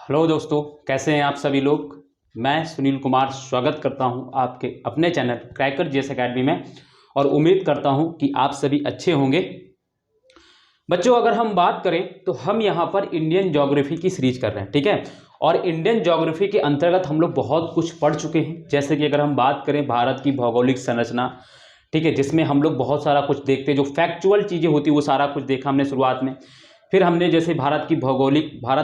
Hello दोस्तों, कैसे हैं आप सभी लोग। मैं सुनील कुमार स्वागत करता हूं आपके अपने चैनल क्रैकर जीएस एकेडमी में और उम्मीद करता हूं कि आप सभी अच्छे होंगे। बच्चों, अगर हम बात करें तो हम यहां पर इंडियन ज्योग्राफी की सीरीज कर रहे हैं, ठीक है। और इंडियन ज्योग्राफी के अंतर्गत हम लोग बहुत कुछ पढ़ चुके हैं। जैसे कि अगर हम बात करें भारत की भौगोलिक संरचना, ठीक है, जिसमें हम लोग बहुत सारा कुछ देखते हैं, जो फैक्चुअल चीज़ें होती है वो सारा कुछ देखा हमने शुरुआत में। फिर हमने जैसे भारत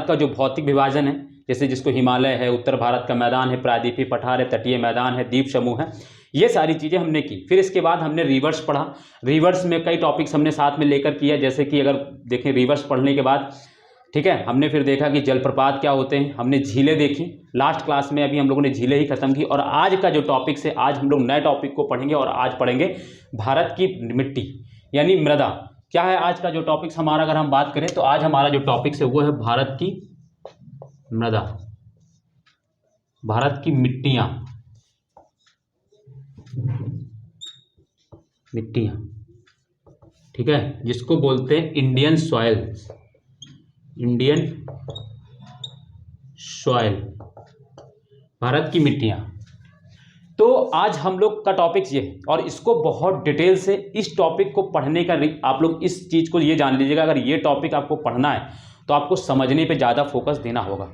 का जो भौतिक विभाजन है, जैसे जिसको हिमालय है, उत्तर भारत का मैदान है, प्रायद्वीपीय पठार है, तटीय मैदान है, द्वीप समूह है, ये सारी चीज़ें हमने की। फिर इसके बाद हमने रिवर्स पढ़ा। रिवर्स में कई टॉपिक्स हमने साथ में लेकर किया। जैसे कि अगर देखें रिवर्स पढ़ने के बाद, ठीक है, हमने फिर देखा कि जलप्रपात क्या होते हैं, हमने झीलें देखी। लास्ट क्लास में अभी हम लोगों ने झीलें ही खत्म की। और आज का जो टॉपिक है, आज हम लोग नए टॉपिक को पढ़ेंगे और आज पढ़ेंगे भारत की मिट्टी यानी मृदा। क्या है आज का जो टॉपिक्स हमारा, अगर हम बात करें तो आज हमारा जो टॉपिक्स है वो है भारत की मृदा, भारत की मिट्टियां, ठीक है, जिसको बोलते हैं Indian soil, Indian soil, Bharat की मिट्टियां। तो आज हम लोग का टॉपिक ये है और इसको बहुत डिटेल से इस टॉपिक को पढ़ने का आप लोग इस चीज़ को ये जान लीजिएगा, अगर ये टॉपिक आपको पढ़ना है तो आपको समझने पे ज़्यादा फोकस देना होगा।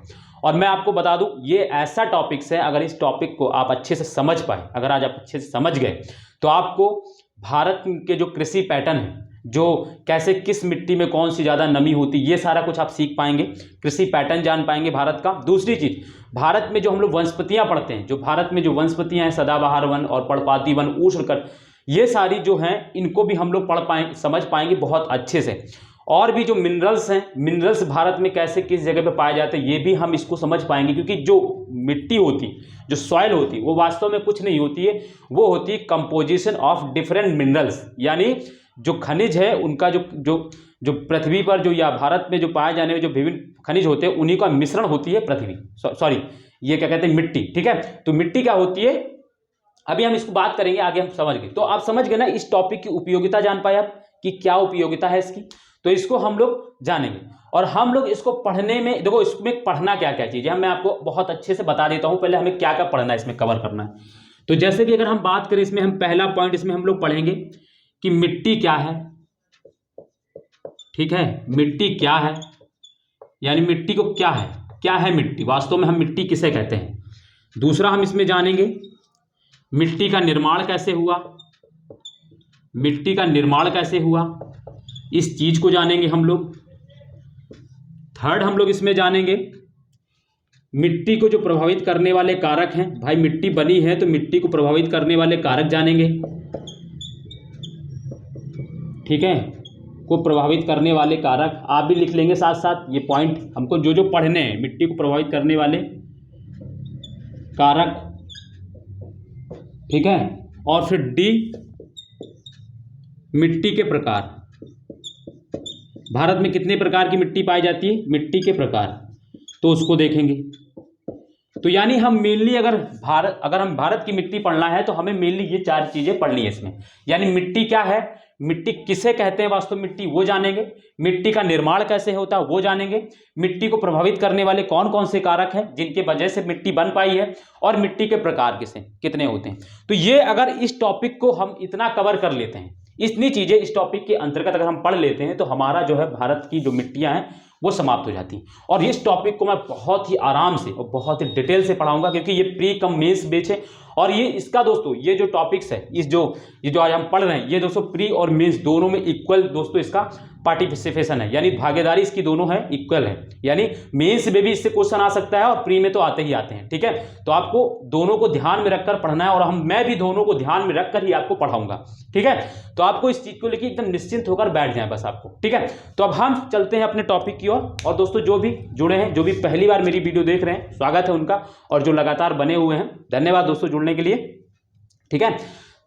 और मैं आपको बता दूं, ये ऐसा टॉपिक्स है, अगर इस टॉपिक को आप अच्छे से समझ पाए, अगर आज आप अच्छे से समझ गए तो आपको भारत के जो कृषि पैटर्न है, जो कैसे किस मिट्टी में कौन सी ज़्यादा नमी होती, ये सारा कुछ आप सीख पाएंगे, कृषि पैटर्न जान पाएंगे भारत का। दूसरी चीज़, भारत में जो हम लोग वनस्पतियाँ पढ़ते हैं, जो भारत में जो वनस्पतियाँ हैं, सदाबहार वन और पर्णपाती वन, उष्णकटिबंधीय, ये सारी जो हैं इनको भी हम लोग पढ़ पाएंगे, समझ पाएंगे बहुत अच्छे से। और भी जो मिनरल्स हैं, मिनरल्स भारत में कैसे किस जगह पे पाए जाते हैं, ये भी हम इसको समझ पाएंगे। क्योंकि जो मिट्टी होती, जो सॉइल होती, वो वास्तव में कुछ नहीं होती है, वो होती है कंपोजिशन ऑफ डिफरेंट मिनरल्स, यानी जो खनिज है उनका जो जो जो पृथ्वी पर जो या भारत में जो पाए जाने में जो विभिन्न खनिज होते हैं उन्हीं का मिश्रण होती है पृथ्वी, सॉरी ये क्या कहते हैं, मिट्टी, ठीक है। तो मिट्टी क्या होती है, अभी हम इसको बात करेंगे, आगे हम समझ गए। तो आप समझ गए ना, इस टॉपिक की उपयोगिता जान पाए आप कि क्या उपयोगिता है इसकी, तो इसको हम लोग जानेंगे। और हम लोग इसको पढ़ने में, देखो इसमें पढ़ना क्या क्या चीज़ है, मैं आपको बहुत अच्छे से बता देता हूं। पहले हमें क्या क्या पढ़ना है, इसमें कवर करना है। तो जैसे कि अगर हम बात करें, इसमें हम पहला पॉइंट इसमें हम लोग पढ़ेंगे कि मिट्टी क्या है, ठीक है, मिट्टी क्या है, यानी मिट्टी को क्या है मिट्टी, वास्तव में हम मिट्टी किसे कहते हैं। दूसरा हम इसमें जानेंगे मिट्टी का निर्माण कैसे हुआ, मिट्टी का निर्माण कैसे हुआ, इस चीज को जानेंगे हम लोग। थर्ड हम लोग इसमें जानेंगे मिट्टी को जो प्रभावित करने वाले कारक हैं, भाई मिट्टी बनी है तो मिट्टी को प्रभावित करने वाले कारक जानेंगे, ठीक है, को प्रभावित करने वाले कारक आप भी लिख लेंगे साथ साथ। ये पॉइंट हमको जो जो पढ़ने हैं, मिट्टी को प्रभावित करने वाले कारक, ठीक है। और फिर डी, मिट्टी के प्रकार, भारत में कितने प्रकार की मिट्टी पाई जाती है, मिट्टी के प्रकार, तो उसको देखेंगे। तो यानी हम मेनली अगर हम भारत की मिट्टी पढ़ना है तो हमें मेनली ये चार चीजें पढ़नी है इसमें। यानी मिट्टी क्या है, मिट्टी किसे कहते हैं वास्तव मिट्टी, वो जानेंगे। मिट्टी का निर्माण कैसे होता है वो जानेंगे। मिट्टी को प्रभावित करने वाले कौन कौन से कारक हैं जिनके वजह से मिट्टी बन पाई है, और मिट्टी के प्रकार कितने होते हैं। तो ये अगर इस टॉपिक को हम इतना कवर कर लेते हैं, इतनी चीजें इस टॉपिक के अंतर्गत अगर हम पढ़ लेते हैं, तो हमारा जो है भारत की जो मिट्टियां हैं वो समाप्त हो जाती हैं। और इस टॉपिक को मैं बहुत ही आराम से और बहुत ही डिटेल से पढ़ाऊंगा, क्योंकि ये प्री कम मेंस बैच है। और ये इसका दोस्तों, ये जो टॉपिक्स है, ये जो आज हम पढ़ रहे हैं, ये दोस्तों प्री और मेंस दोनों में इक्वल दोस्तों इसका पार्टिसिपेशन है, यानी भागीदारी इसकी दोनों है, इक्वल है। यानी मेंस में भी इससे क्वेश्चन आ सकता है और प्री में तो आते ही आते हैं, ठीक है। तो आपको दोनों को ध्यान में रखकर पढ़ना है, और मैं भी दोनों को ध्यान में रखकर ही आपको पढ़ाऊंगा, ठीक है। तो आपको इस चीज को लेकर एकदम निश्चिंत होकर बैठ जाए बस आपको, ठीक है। तो अब हम चलते हैं अपने टॉपिक की ओर। और दोस्तों जो भी जुड़े हैं, जो भी पहली बार मेरी वीडियो देख रहे हैं, स्वागत है उनका, और जो लगातार बने हुए हैं, धन्यवाद दोस्तों जुड़ने के लिए, ठीक है।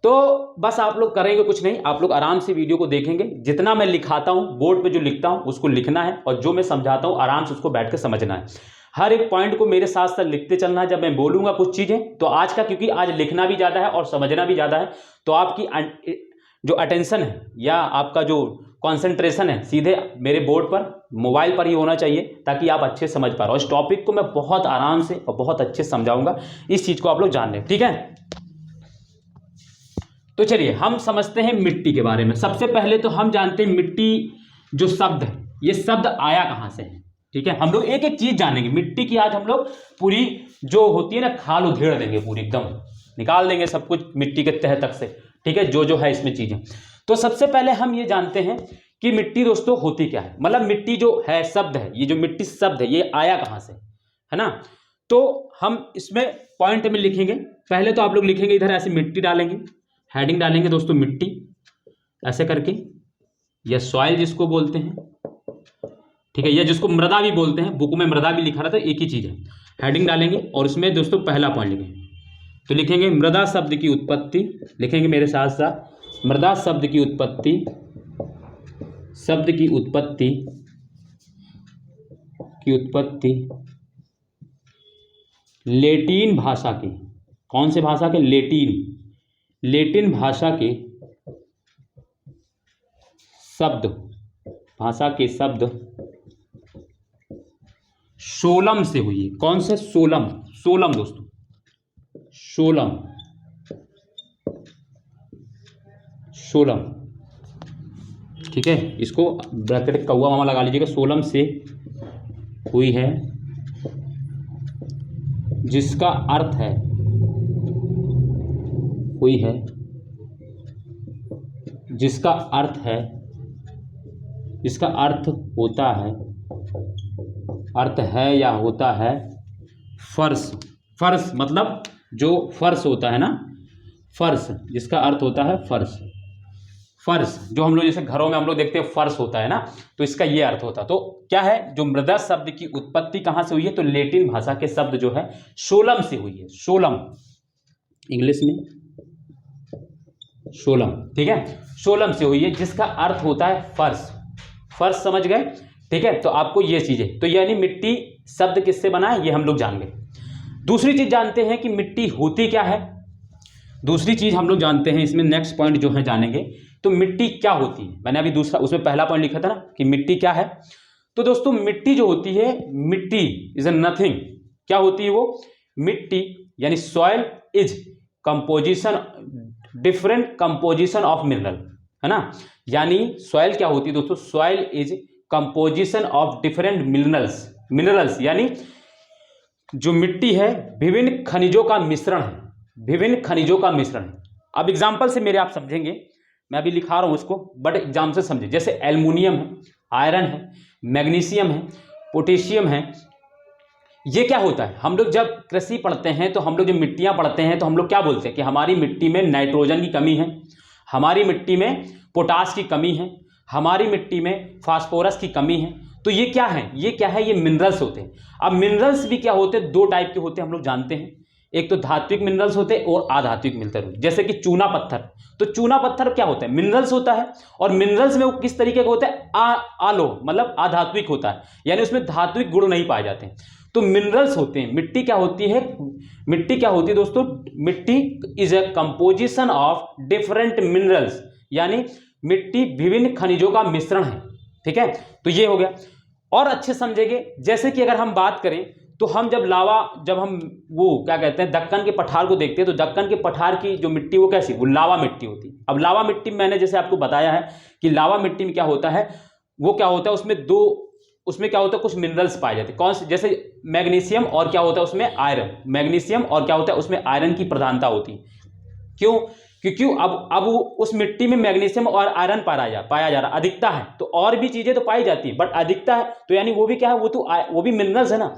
तो बस आप लोग करेंगे कुछ नहीं, आप लोग आराम से वीडियो को देखेंगे। जितना मैं लिखाता हूं, बोर्ड पे जो लिखता हूं उसको लिखना है, और जो मैं समझाता हूं आराम से उसको बैठ के समझना है। हर एक पॉइंट को मेरे साथ साथ लिखते चलना है। जब मैं बोलूंगा कुछ चीजें, तो आज का, क्योंकि आज लिखना भी ज्यादा है और समझना भी ज्यादा है, तो आपकी जो अटेंशन है या आपका जो कंसंट्रेशन है सीधे मेरे बोर्ड पर, मोबाइल पर ही होना चाहिए, ताकि आप अच्छे समझ पा रहे हो। इस टॉपिक को मैं बहुत आराम से और बहुत अच्छे समझाऊंगा, इस चीज़ को आप लोग जान लें, ठीक है। तो चलिए हम समझते हैं मिट्टी के बारे में। सबसे पहले तो हम जानते हैं मिट्टी जो शब्द है, ये शब्द आया कहाँ से है, ठीक है। हम लोग एक एक चीज़ जानेंगे मिट्टी की। आज हम लोग पूरी जो होती है ना खाल उधेड़ देंगे, पूरी एकदम निकाल देंगे सब कुछ मिट्टी के तह तक से, ठीक है, जो जो है इसमें चीज़ें। तो सबसे पहले हम ये जानते हैं कि मिट्टी दोस्तों होती क्या है, मतलब मिट्टी जो है शब्द है, ये जो मिट्टी शब्द है ये आया कहाँ से, है ना। तो हम इसमें पॉइंट में लिखेंगे। पहले तो आप लोग लिखेंगे इधर ऐसे मिट्टी डालेंगे, हेडिंग डालेंगे दोस्तों मिट्टी ऐसे करके, या सॉइल जिसको बोलते हैं, ठीक है, या जिसको मृदा भी बोलते हैं, बुक में मृदा भी लिखा रहता है, एक ही चीज़ है। हेडिंग डालेंगे और उसमें दोस्तों पहला पॉइंट लिखेंगे, तो लिखेंगे मृदा शब्द की उत्पत्ति, लिखेंगे मेरे साथ साथ, मृदा शब्द की उत्पत्ति, शब्द की उत्पत्ति लैटिन भाषा के, कौन से भाषा के, लैटिन भाषा के शब्द, भाषा के शब्द सोलम से हुई है। कौन से, सोलम, सोलम दोस्तों, सोलम, सोलम, ठीक है। इसको ब्रैकेट कौवा मामा लगा लीजिएगा। सोलम से हुई है, जिसका अर्थ है, हुई है, जिसका अर्थ है, जिसका अर्थ होता है, अर्थ है या होता है फर्श। फर्श मतलब जो फर्श होता है ना, फर्श, जिसका अर्थ होता है फर्श। फर्श जो हम लोग जैसे घरों में हम लोग देखते हैं फर्श होता है ना, तो इसका ये अर्थ होता है। तो क्या है, जो मृदा शब्द की उत्पत्ति कहाँ से हुई है, तो लैटिन भाषा के शब्द जो है सोलम से हुई है। सोलम, इंग्लिश में सोलम, ठीक है, सोलम से हुई है, जिसका अर्थ होता है फर्श। फर्श समझ गए, ठीक है। तो आपको ये चीजें, तो यानी मिट्टी शब्द किससे बना है ये हम लोग जान गए। दूसरी चीज जानते हैं कि मिट्टी होती क्या है। दूसरी चीज हम लोग जानते हैं इसमें, नेक्स्ट पॉइंट जो है जानेंगे, तो मिट्टी क्या होती है। मैंने अभी दूसरा उसमें पहला पॉइंट लिखा था ना कि मिट्टी क्या है। तो दोस्तों मिट्टी जो होती है, मिट्टी इज ए नथिंग, क्या होती है वो, मिट्टी यानी soil is composition, different composition of mineral, है ना। यानी सॉइल क्या होती है दोस्तों, soil is composition of different minerals. Minerals यानी जो मिट्टी है विभिन्न खनिजों का मिश्रण है, विभिन्न खनिजों का मिश्रण है। अब एग्जांपल से मेरे आप समझेंगे, मैं अभी लिखा रहा हूं उसको, बट एग्जाम से समझे। जैसे एल्युमिनियम है, आयरन है, मैग्नीशियम है, पोटेशियम है। ये क्या होता है, हम लोग जब कृषि पढ़ते हैं तो हम लोग जब मिट्टियां पढ़ते हैं तो हम लोग क्या बोलते हैं कि हमारी मिट्टी में नाइट्रोजन की कमी है, हमारी मिट्टी में पोटाश की कमी है, हमारी मिट्टी में फास्फोरस की कमी है। तो ये क्या है, ये क्या है, ये मिनरल्स होते हैं। अब मिनरल्स भी क्या होते हैं, दो टाइप के होते हैं, हम लोग जानते हैं। एक तो धात्विक मिनरल्स होते हैं और अधात्विक मिनरल, जैसे कि चूना पत्थर। तो चूना पत्थर क्या होता है, मिनरल्स होता है, और मिनरल्स में वो किस तरीके का होता है, आलो मतलब अधात्विक होता है, यानी उसमें धात्विक गुण नहीं पाए जाते हैं। तो मिनरल्स होते हैं। मिट्टी क्या होती है, मिट्टी क्या होती है दोस्तों, मिट्टी is a composition of different minerals, यानी मिट्टी विभिन्न खनिजों का मिश्रण है, ठीक है। तो ये हो गया। और अच्छे समझेंगे, जैसे कि अगर हम बात करें तो हम जब हम वो क्या कहते हैं दक्कन के पठार को देखते हैं, तो दक्कन के पठार की जो मिट्टी वो कैसी, वो लावा मिट्टी होती है। अब लावा मिट्टी मैंने जैसे आपको बताया है कि लावा मिट्टी में क्या होता है, वो क्या होता है, उसमें क्या होता है, कुछ मिनरल्स पाए जाते हैं। कौन से, जैसे मैग्नीशियम, और क्या होता है उसमें आयरन। मैग्नीशियम और क्या होता है उसमें आयरन की प्रधानता होती है। क्यों, क्योंकि अब उस मिट्टी में मैग्नीशियम और आयरन पाया जा रहा, अधिकता है। तो और भी चीजें तो पाई जाती है, बट अधिकता है, तो यानी वो भी क्या है, वो भी मिनरल्स है ना।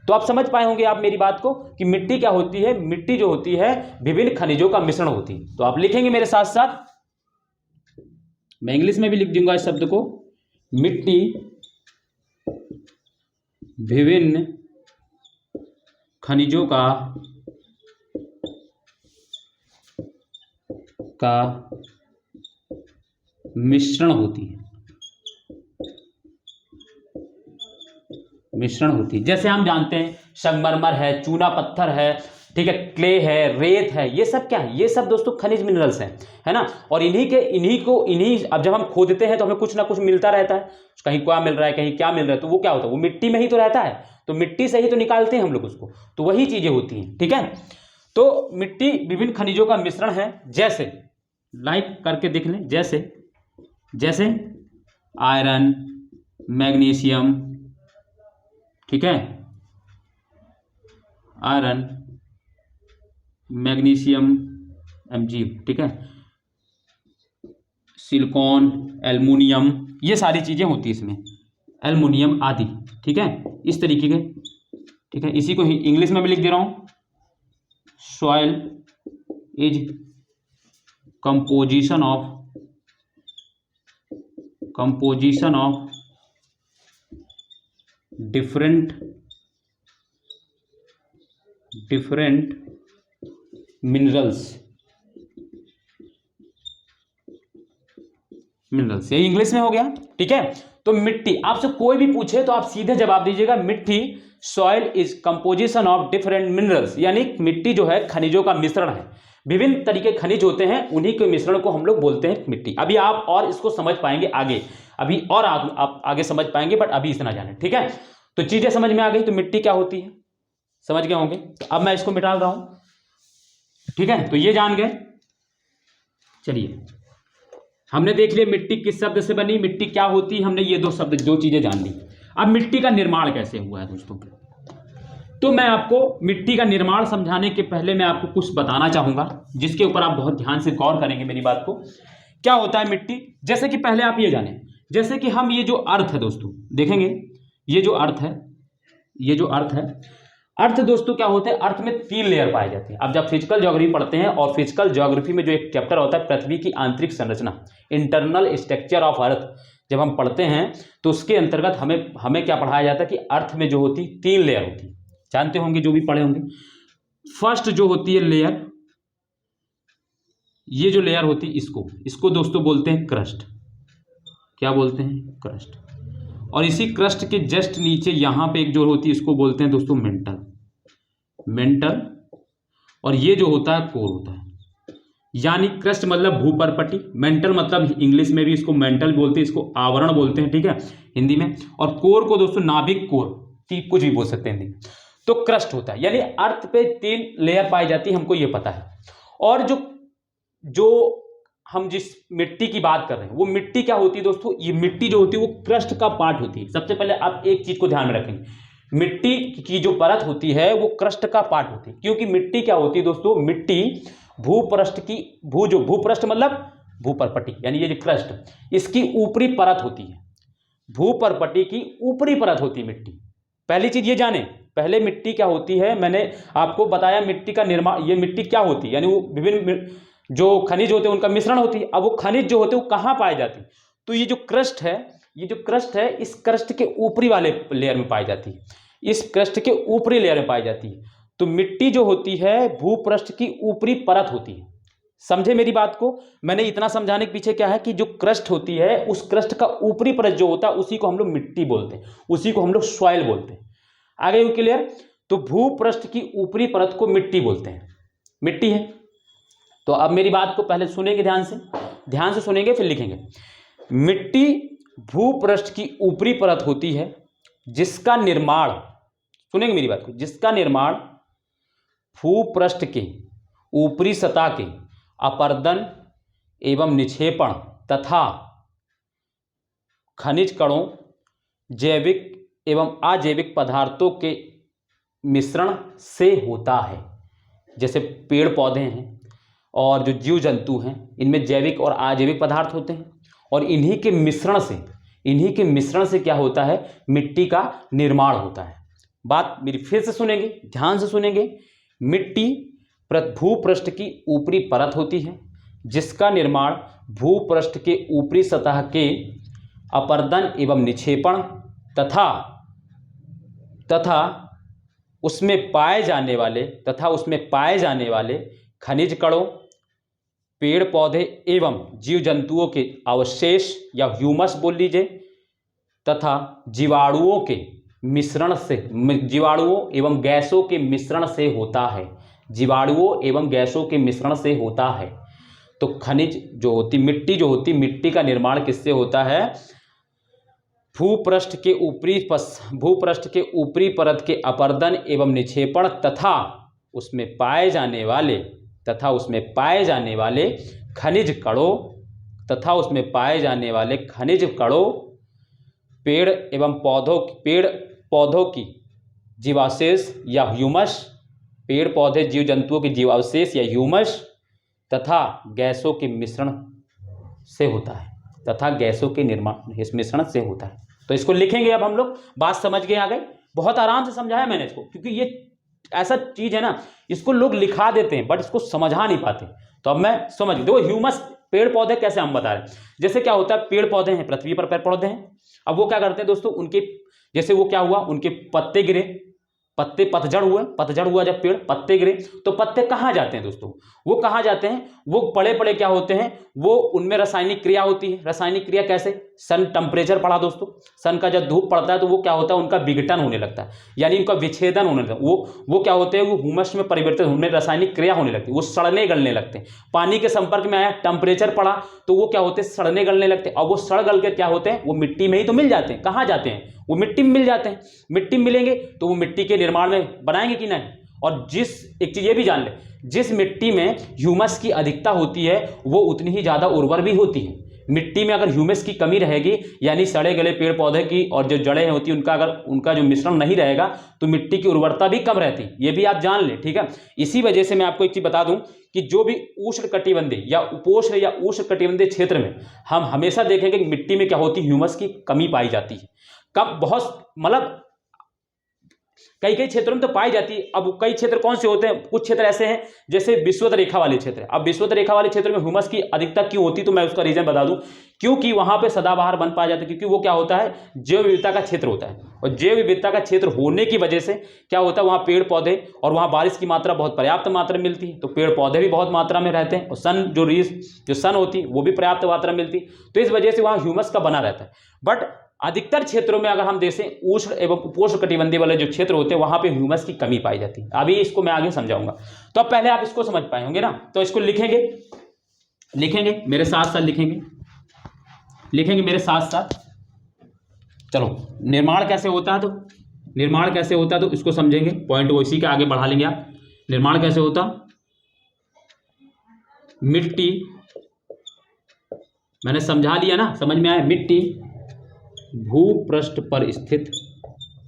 तो आप समझ पाए होंगे आप मेरी बात को कि मिट्टी क्या होती है। मिट्टी जो होती है विभिन्न खनिजों का मिश्रण होती है। तो आप लिखेंगे मेरे साथ साथ, मैं इंग्लिश में भी लिख दूंगा इस शब्द को, मिट्टी विभिन्न खनिजों का मिश्रण होती है, मिश्रण होती है। जैसे हम जानते हैं संगमरमर है, चूना पत्थर है, ठीक है, क्ले है, रेत है, ये सब क्या है, ये सब दोस्तों खनिज मिनरल्स हैं, है ना। और इन्हीं अब जब हम खोदते हैं तो हमें कुछ ना कुछ मिलता रहता है, कहीं क्या मिल रहा है, कहीं क्या मिल रहा है, तो वो क्या होता है, वो मिट्टी में ही तो रहता है, तो मिट्टी से ही तो निकालते हैं हम लोग उसको, तो वही चीजें होती हैं, ठीक है। तो मिट्टी विभिन्न खनिजों का मिश्रण है, जैसे लाइक करके देख लें, जैसे आयरन, मैग्नीशियम, ठीक है, आयरन, मैग्नीशियम, Mg, ठीक है, सिलिकॉन, एल्युमिनियम, ये सारी चीजें होती है इसमें, एल्युमिनियम आदि, ठीक है, इस तरीके के, ठीक है। इसी को इंग्लिश में भी लिख दे रहा हूं, soil is composition of different minerals, ये इंग्लिश में हो गया, ठीक है। तो मिट्टी, आपसे कोई भी पूछे तो आप सीधे जवाब दीजिएगा, मिट्टी, soil is composition of different minerals, यानी मिट्टी जो है खनिजों का मिश्रण है, विभिन्न तरीके खनिज होते हैं, उन्हीं के मिश्रण को हम लोग बोलते हैं मिट्टी। अभी आप और इसको समझ पाएंगे आगे, अभी और आप आगे समझ पाएंगे, बट अभी इतना जाने, ठीक है। तो चीजें समझ में आ गई, तो मिट्टी क्या होती है समझ गए होंगे। तो अब मैं इसको मिटा रहा हूं, ठीक है, तो ये जान गए। चलिए, हमने देख लिया मिट्टी किस शब्द से बनी, मिट्टी क्या होती है, हमने ये दो चीजें जान ली। अब मिट्टी का निर्माण कैसे हुआ है दोस्तों, तो मैं आपको मिट्टी का निर्माण समझाने के पहले मैं आपको कुछ बताना चाहूंगा, जिसके ऊपर आप बहुत ध्यान से गौर करेंगे मेरी बात को। क्या होता है मिट्टी, जैसे कि पहले आप ये जाने, जैसे कि हम ये जो अर्थ है दोस्तों देखेंगे, ये जो अर्थ है, अर्थ दोस्तों क्या होता है, अर्थ में 3 लेयर पाए जाते हैं। अब जब फिजिकल ज्योग्राफी पढ़ते हैं, और फिजिकल ज्योग्राफी में जो एक चैप्टर होता है पृथ्वी की आंतरिक संरचना, इंटरनल स्ट्रक्चर ऑफ अर्थ, जब हम पढ़ते हैं तो उसके अंतर्गत हमें क्या पढ़ाया जाता है कि अर्थ में जो होती 3 लेयर होती है, जानते होंगे जो भी पढ़े होंगे। फर्स्ट जो होती है लेयर, ये जो लेयर होती है इसको दोस्तों बोलते हैं क्रस्ट, क्या बोलते हैं, क्रस्ट। और इसी क्रस्ट के जस्ट नीचे यहां पे एक जो होती है इसको बोलते हैं दोस्तों मेंटल, और ये जो होता है कोर होता है, यानी क्रस्ट मतलब भूपरपटी, मेंटल मतलब इंग्लिश में भी इसको मेंटल बोलते हैं, इसको आवरण बोलते हैं, ठीक है, हिंदी में। और कोर को दोस्तों नाभिक कोर, कुछ भी बोल सकते हैं हिंदी। तो क्रस्ट होता है, यानी अर्थ पे 3 लेयर पाई जाती है, हमको ये पता है। और जो हम जिस मिट्टी की बात कर रहे हैं वो मिट्टी क्या होती है दोस्तों, ये मिट्टी जो होती है वो क्रस्ट का पार्ट होती है। सबसे पहले आप एक चीज को ध्यान में रखेंगे, मिट्टी की जो परत होती है वो क्रस्ट का पार्ट होती है, क्योंकि मिट्टी क्या होती है दोस्तों, मिट्टी भूपृष्ठ मतलब भूपरपटी, यानी ये जो क्रस्ट, इसकी ऊपरी परत होती है, भूपरपटी की ऊपरी परत होती है मिट्टी। पहली चीज ये जाने, पहले मिट्टी क्या होती है, मैंने आपको बताया मिट्टी का निर्माण, ये मिट्टी क्या होती है, यानी वो विभिन्न जो खनिज होते हैं उनका मिश्रण होती है। अब वो खनिज जो होते हैं वो कहाँ पाए जाते हैं, तो ये जो क्रस्ट है, इस क्रस्ट के ऊपरी वाले लेयर में पाई जाती है, इस क्रस्ट के ऊपरी लेयर में पाई जाती है। तो मिट्टी जो होती है भूपृष्ठ की ऊपरी परत होती है। समझे मेरी बात को, मैंने इतना समझाने के पीछे क्या है कि जो क्रस्ट होती है उस क्रस्ट का ऊपरी परत जो होता है उसी को हम लोग मिट्टी बोलते हैं, उसी को हम लोग सॉइल बोलते हैं। आगे क्लियर, तो भूपृष्ठ की ऊपरी परत को मिट्टी बोलते हैं, मिट्टी है। तो अब मेरी बात को पहले सुनेंगे, ध्यान से सुनेंगे फिर लिखेंगे। मिट्टी भूपृष्ठ की ऊपरी परत होती है जिसका निर्माण, सुनेंगे मेरी बात को, जिसका निर्माण भूपृष्ठ के ऊपरी सतह के अपर्दन एवं निक्षेपण तथा खनिज कणों, जैविक एवं अजैविक पदार्थों के मिश्रण से होता है। जैसे पेड़ पौधे हैं और जो जीव जंतु हैं, इनमें जैविक और अजैविक पदार्थ होते हैं, और इन्हीं के मिश्रण से क्या होता है, मिट्टी का निर्माण होता है। बात मेरी फिर से सुनेंगे, ध्यान से सुनेंगे। मिट्टी भूपृष्ठ की ऊपरी परत होती है जिसका निर्माण भूपृष्ठ के ऊपरी सतह के अपर्दन एवं निक्षेपण तथा उसमें पाए जाने वाले खनिज कणों, पेड़ पौधे एवं जीव जंतुओं के अवशेष या ह्यूमस बोल लीजिए, तथा जीवाणुओं एवं गैसों के मिश्रण से होता है। जीवाणुओं एवं गैसों के मिश्रण से होता है। तो खनिज जो होती, मिट्टी जो होती, मिट्टी का निर्माण किससे होता है? भूपृष्ठ के ऊपरी परत के अपरदन एवं निक्षेपण तथा उसमें पाए जाने वाले खनिज कणों पेड़ पौधों की जीवावशेष या ह्यूमस, पेड़ पौधे जीव जंतुओं की जीवावशेष या ह्यूमस तथा गैसों के मिश्रण से होता है, इस मिश्रण से होता है। तो इसको लिखेंगे। अब हम लोग बात समझ गए, आ गए। बहुत आराम से समझाया मैंने इसको, क्योंकि ये ऐसा चीज है ना, इसको लोग लिखा देते हैं बट इसको समझा नहीं पाते। तो अब मैं समझ, देखो ह्यूमस पेड़ पौधे कैसे हम बता रहे हैं। जैसे क्या होता है, पेड़ पौधे हैं, पृथ्वी पर पेड़ पौधे हैं। अब वो क्या करते हैं दोस्तों, उनके जैसे वो क्या हुआ, उनके पत्ते गिरे, पतझड़ हुआ जब पेड़ पत्ते गिरे, तो पत्ते कहाँ जाते हैं दोस्तों? वो कहाँ जाते हैं? वो पड़े पड़े क्या होते हैं, वो उनमें रासायनिक क्रिया होती है। रासायनिक क्रिया कैसे? सन टेम्परेचर पढ़ा दोस्तों, सन का जब धूप पड़ता है तो वो क्या होता है, उनका विघटन होने लगता है, यानी उनका विच्छेदन होने लगता है। वो क्या होते हैं, वो ह्यूमस में परिवर्तित होने, रासायनिक क्रिया होने लगती है, वो सड़ने गलने लगते हैं। पानी के संपर्क में आया, टेम्परेचर पड़ा, तो वो क्या होते हैं, सड़ने गलने लगते हैं। और वो सड़ गल के क्या होते हैं, वो मिट्टी में ही तो मिल जाते हैं। कहाँ जाते हैं? वो मिट्टी में मिल जाते हैं। मिट्टी में मिलेंगे तो वो मिट्टी के निर्माण में बनाएंगे कि नहीं। और एक चीज ये भी जान ले, जिस मिट्टी में ह्यूमस की अधिकता होती है वो उतनी ही ज्यादा उर्वर भी होती है। मिट्टी में अगर ह्यूमस की कमी रहेगी, यानी सड़े गले पेड़ पौधे की और जो जड़ें होती हैं उनका, अगर उनका जो मिश्रण नहीं रहेगा तो मिट्टी की उर्वरता भी कम रहती है। ये भी आप जान लें, ठीक है। इसी वजह से मैं आपको एक चीज बता दूं कि जो भी उष्णकटिबंधीय या उपोष्ण या उष्णकटिबंधीय क्षेत्र में हम हमेशा देखेंगे कि मिट्टी में क्या होती है, ह्यूमस की कमी पाई जाती है। कब, बहुत, मतलब कई क्षेत्रों में तो पाई जाती है। अब कई क्षेत्र कौन से होते हैं, कुछ क्षेत्र ऐसे हैं जैसे विषुवत रेखा वाले क्षेत्र। अब विषुवत रेखा वाले क्षेत्र में ह्यूमस की अधिकता क्यों होती, तो मैं उसका रीजन बता दूं, क्योंकि वहां पे सदाबहार वन पाया जाता है। क्योंकि वो क्या होता है, जैव विविधता का क्षेत्र होता है, और जैव विविधता का क्षेत्र होने की वजह से क्या होता है, वहां पेड़ पौधे, और वहां बारिश की मात्रा बहुत पर्याप्त मात्रा में मिलती है, तो पेड़ पौधे भी बहुत मात्रा में रहते हैं, और जो सन होती है वो भी पर्याप्त मात्रा में मिलती है। तो इस वजह से वहां ह्यूमस का बना रहता है। बट अधिकतर क्षेत्रों में अगर हम देखें, उष्ण एवं उपोष्ण कटिबंधीय वाले जो क्षेत्र होते हैं वहां पे ह्यूमस की कमी पाई जाती है। अभी इसको मैं आगे समझाऊंगा, तो अब पहले आप इसको समझ पाए होंगे ना। तो इसको लिखेंगे मेरे साथ साथ, लिखेंगे मेरे साथ साथ। चलो, निर्माण कैसे होता है, तो इसको समझेंगे, पॉइंट वो इसी के आगे बढ़ा लेंगे आप। निर्माण कैसे होता, मिट्टी, मैंने समझा लिया ना, समझ में आया। मिट्टी भूपृष्ठ पर स्थित,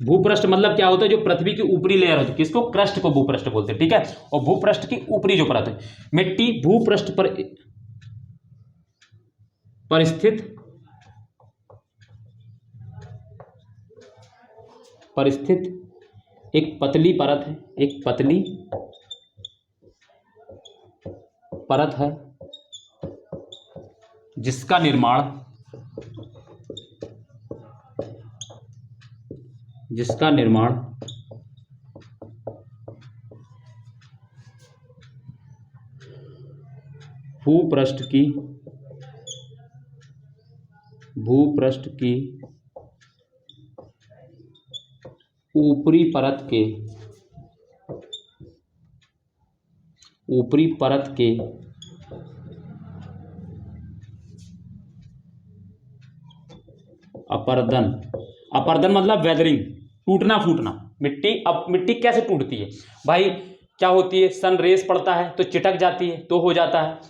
भूपृष्ठ मतलब क्या होता है, जो पृथ्वी की ऊपरी लेयर होती है, किसको, क्रस्ट को भूपृष्ठ बोलते हैं, ठीक है। और भूपृष्ठ की ऊपरी जो परत है, मिट्टी भूपृष्ठ पर स्थित एक पतली परत है, जिसका निर्माण भूपृष्ठ की ऊपरी परत के अपरदन मतलब वेदरिंग, टूटना फूटना। मिट्टी कैसे टूटती है भाई, क्या होती है, सन रेस पड़ता है तो चिटक जाती है, तो हो जाता है।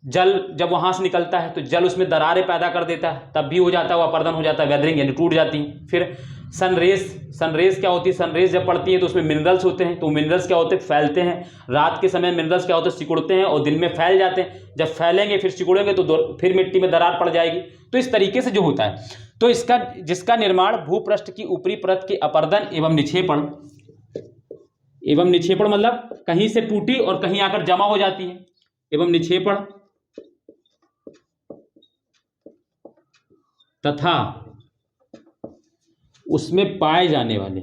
जल जब वहां से निकलता है तो जल उसमें दरारें पैदा कर देता है, तब भी हो जाता है, वो अपरदन हो जाता है, वेदरिंग, यानी टूट जाती है। फिर सनरेज क्या होती है, सनरेज जब पड़ती है तो उसमें मिनरल्स होते हैं, तो मिनरल्स क्या होते हैं, फैलते हैं। रात के समय मिनरल्स क्या होते हैं, सिकुड़ते हैं और दिन में फैल जाते हैं। जब फैलेंगे फिर सिकुड़ेंगे तो फिर मिट्टी में दरार पड़ जाएगी। तो इस तरीके से जो होता है, तो जिसका निर्माण भूपृष्ठ की ऊपरी परत के अपरदन एवं निक्षेपण मतलब कहीं से टूटी और कहीं आकर जमा हो जाती है, एवं निक्षेपण तथा उसमें पाए जाने वाले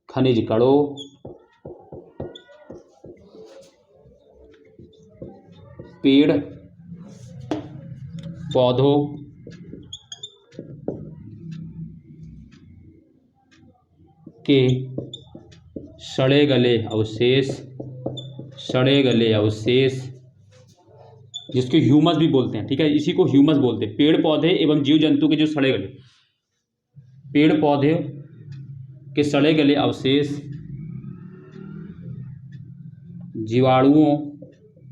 खनिज कणों पेड़ पौधों के सड़े गले अवशेष जिसको ह्यूमस भी बोलते हैं, ठीक है, इसी को ह्यूमस बोलते हैं। पेड़ पौधे एवं जीव जंतु के जो सड़े गले, पेड़ पौधे के सड़े गले अवशेष, जीवाणुओं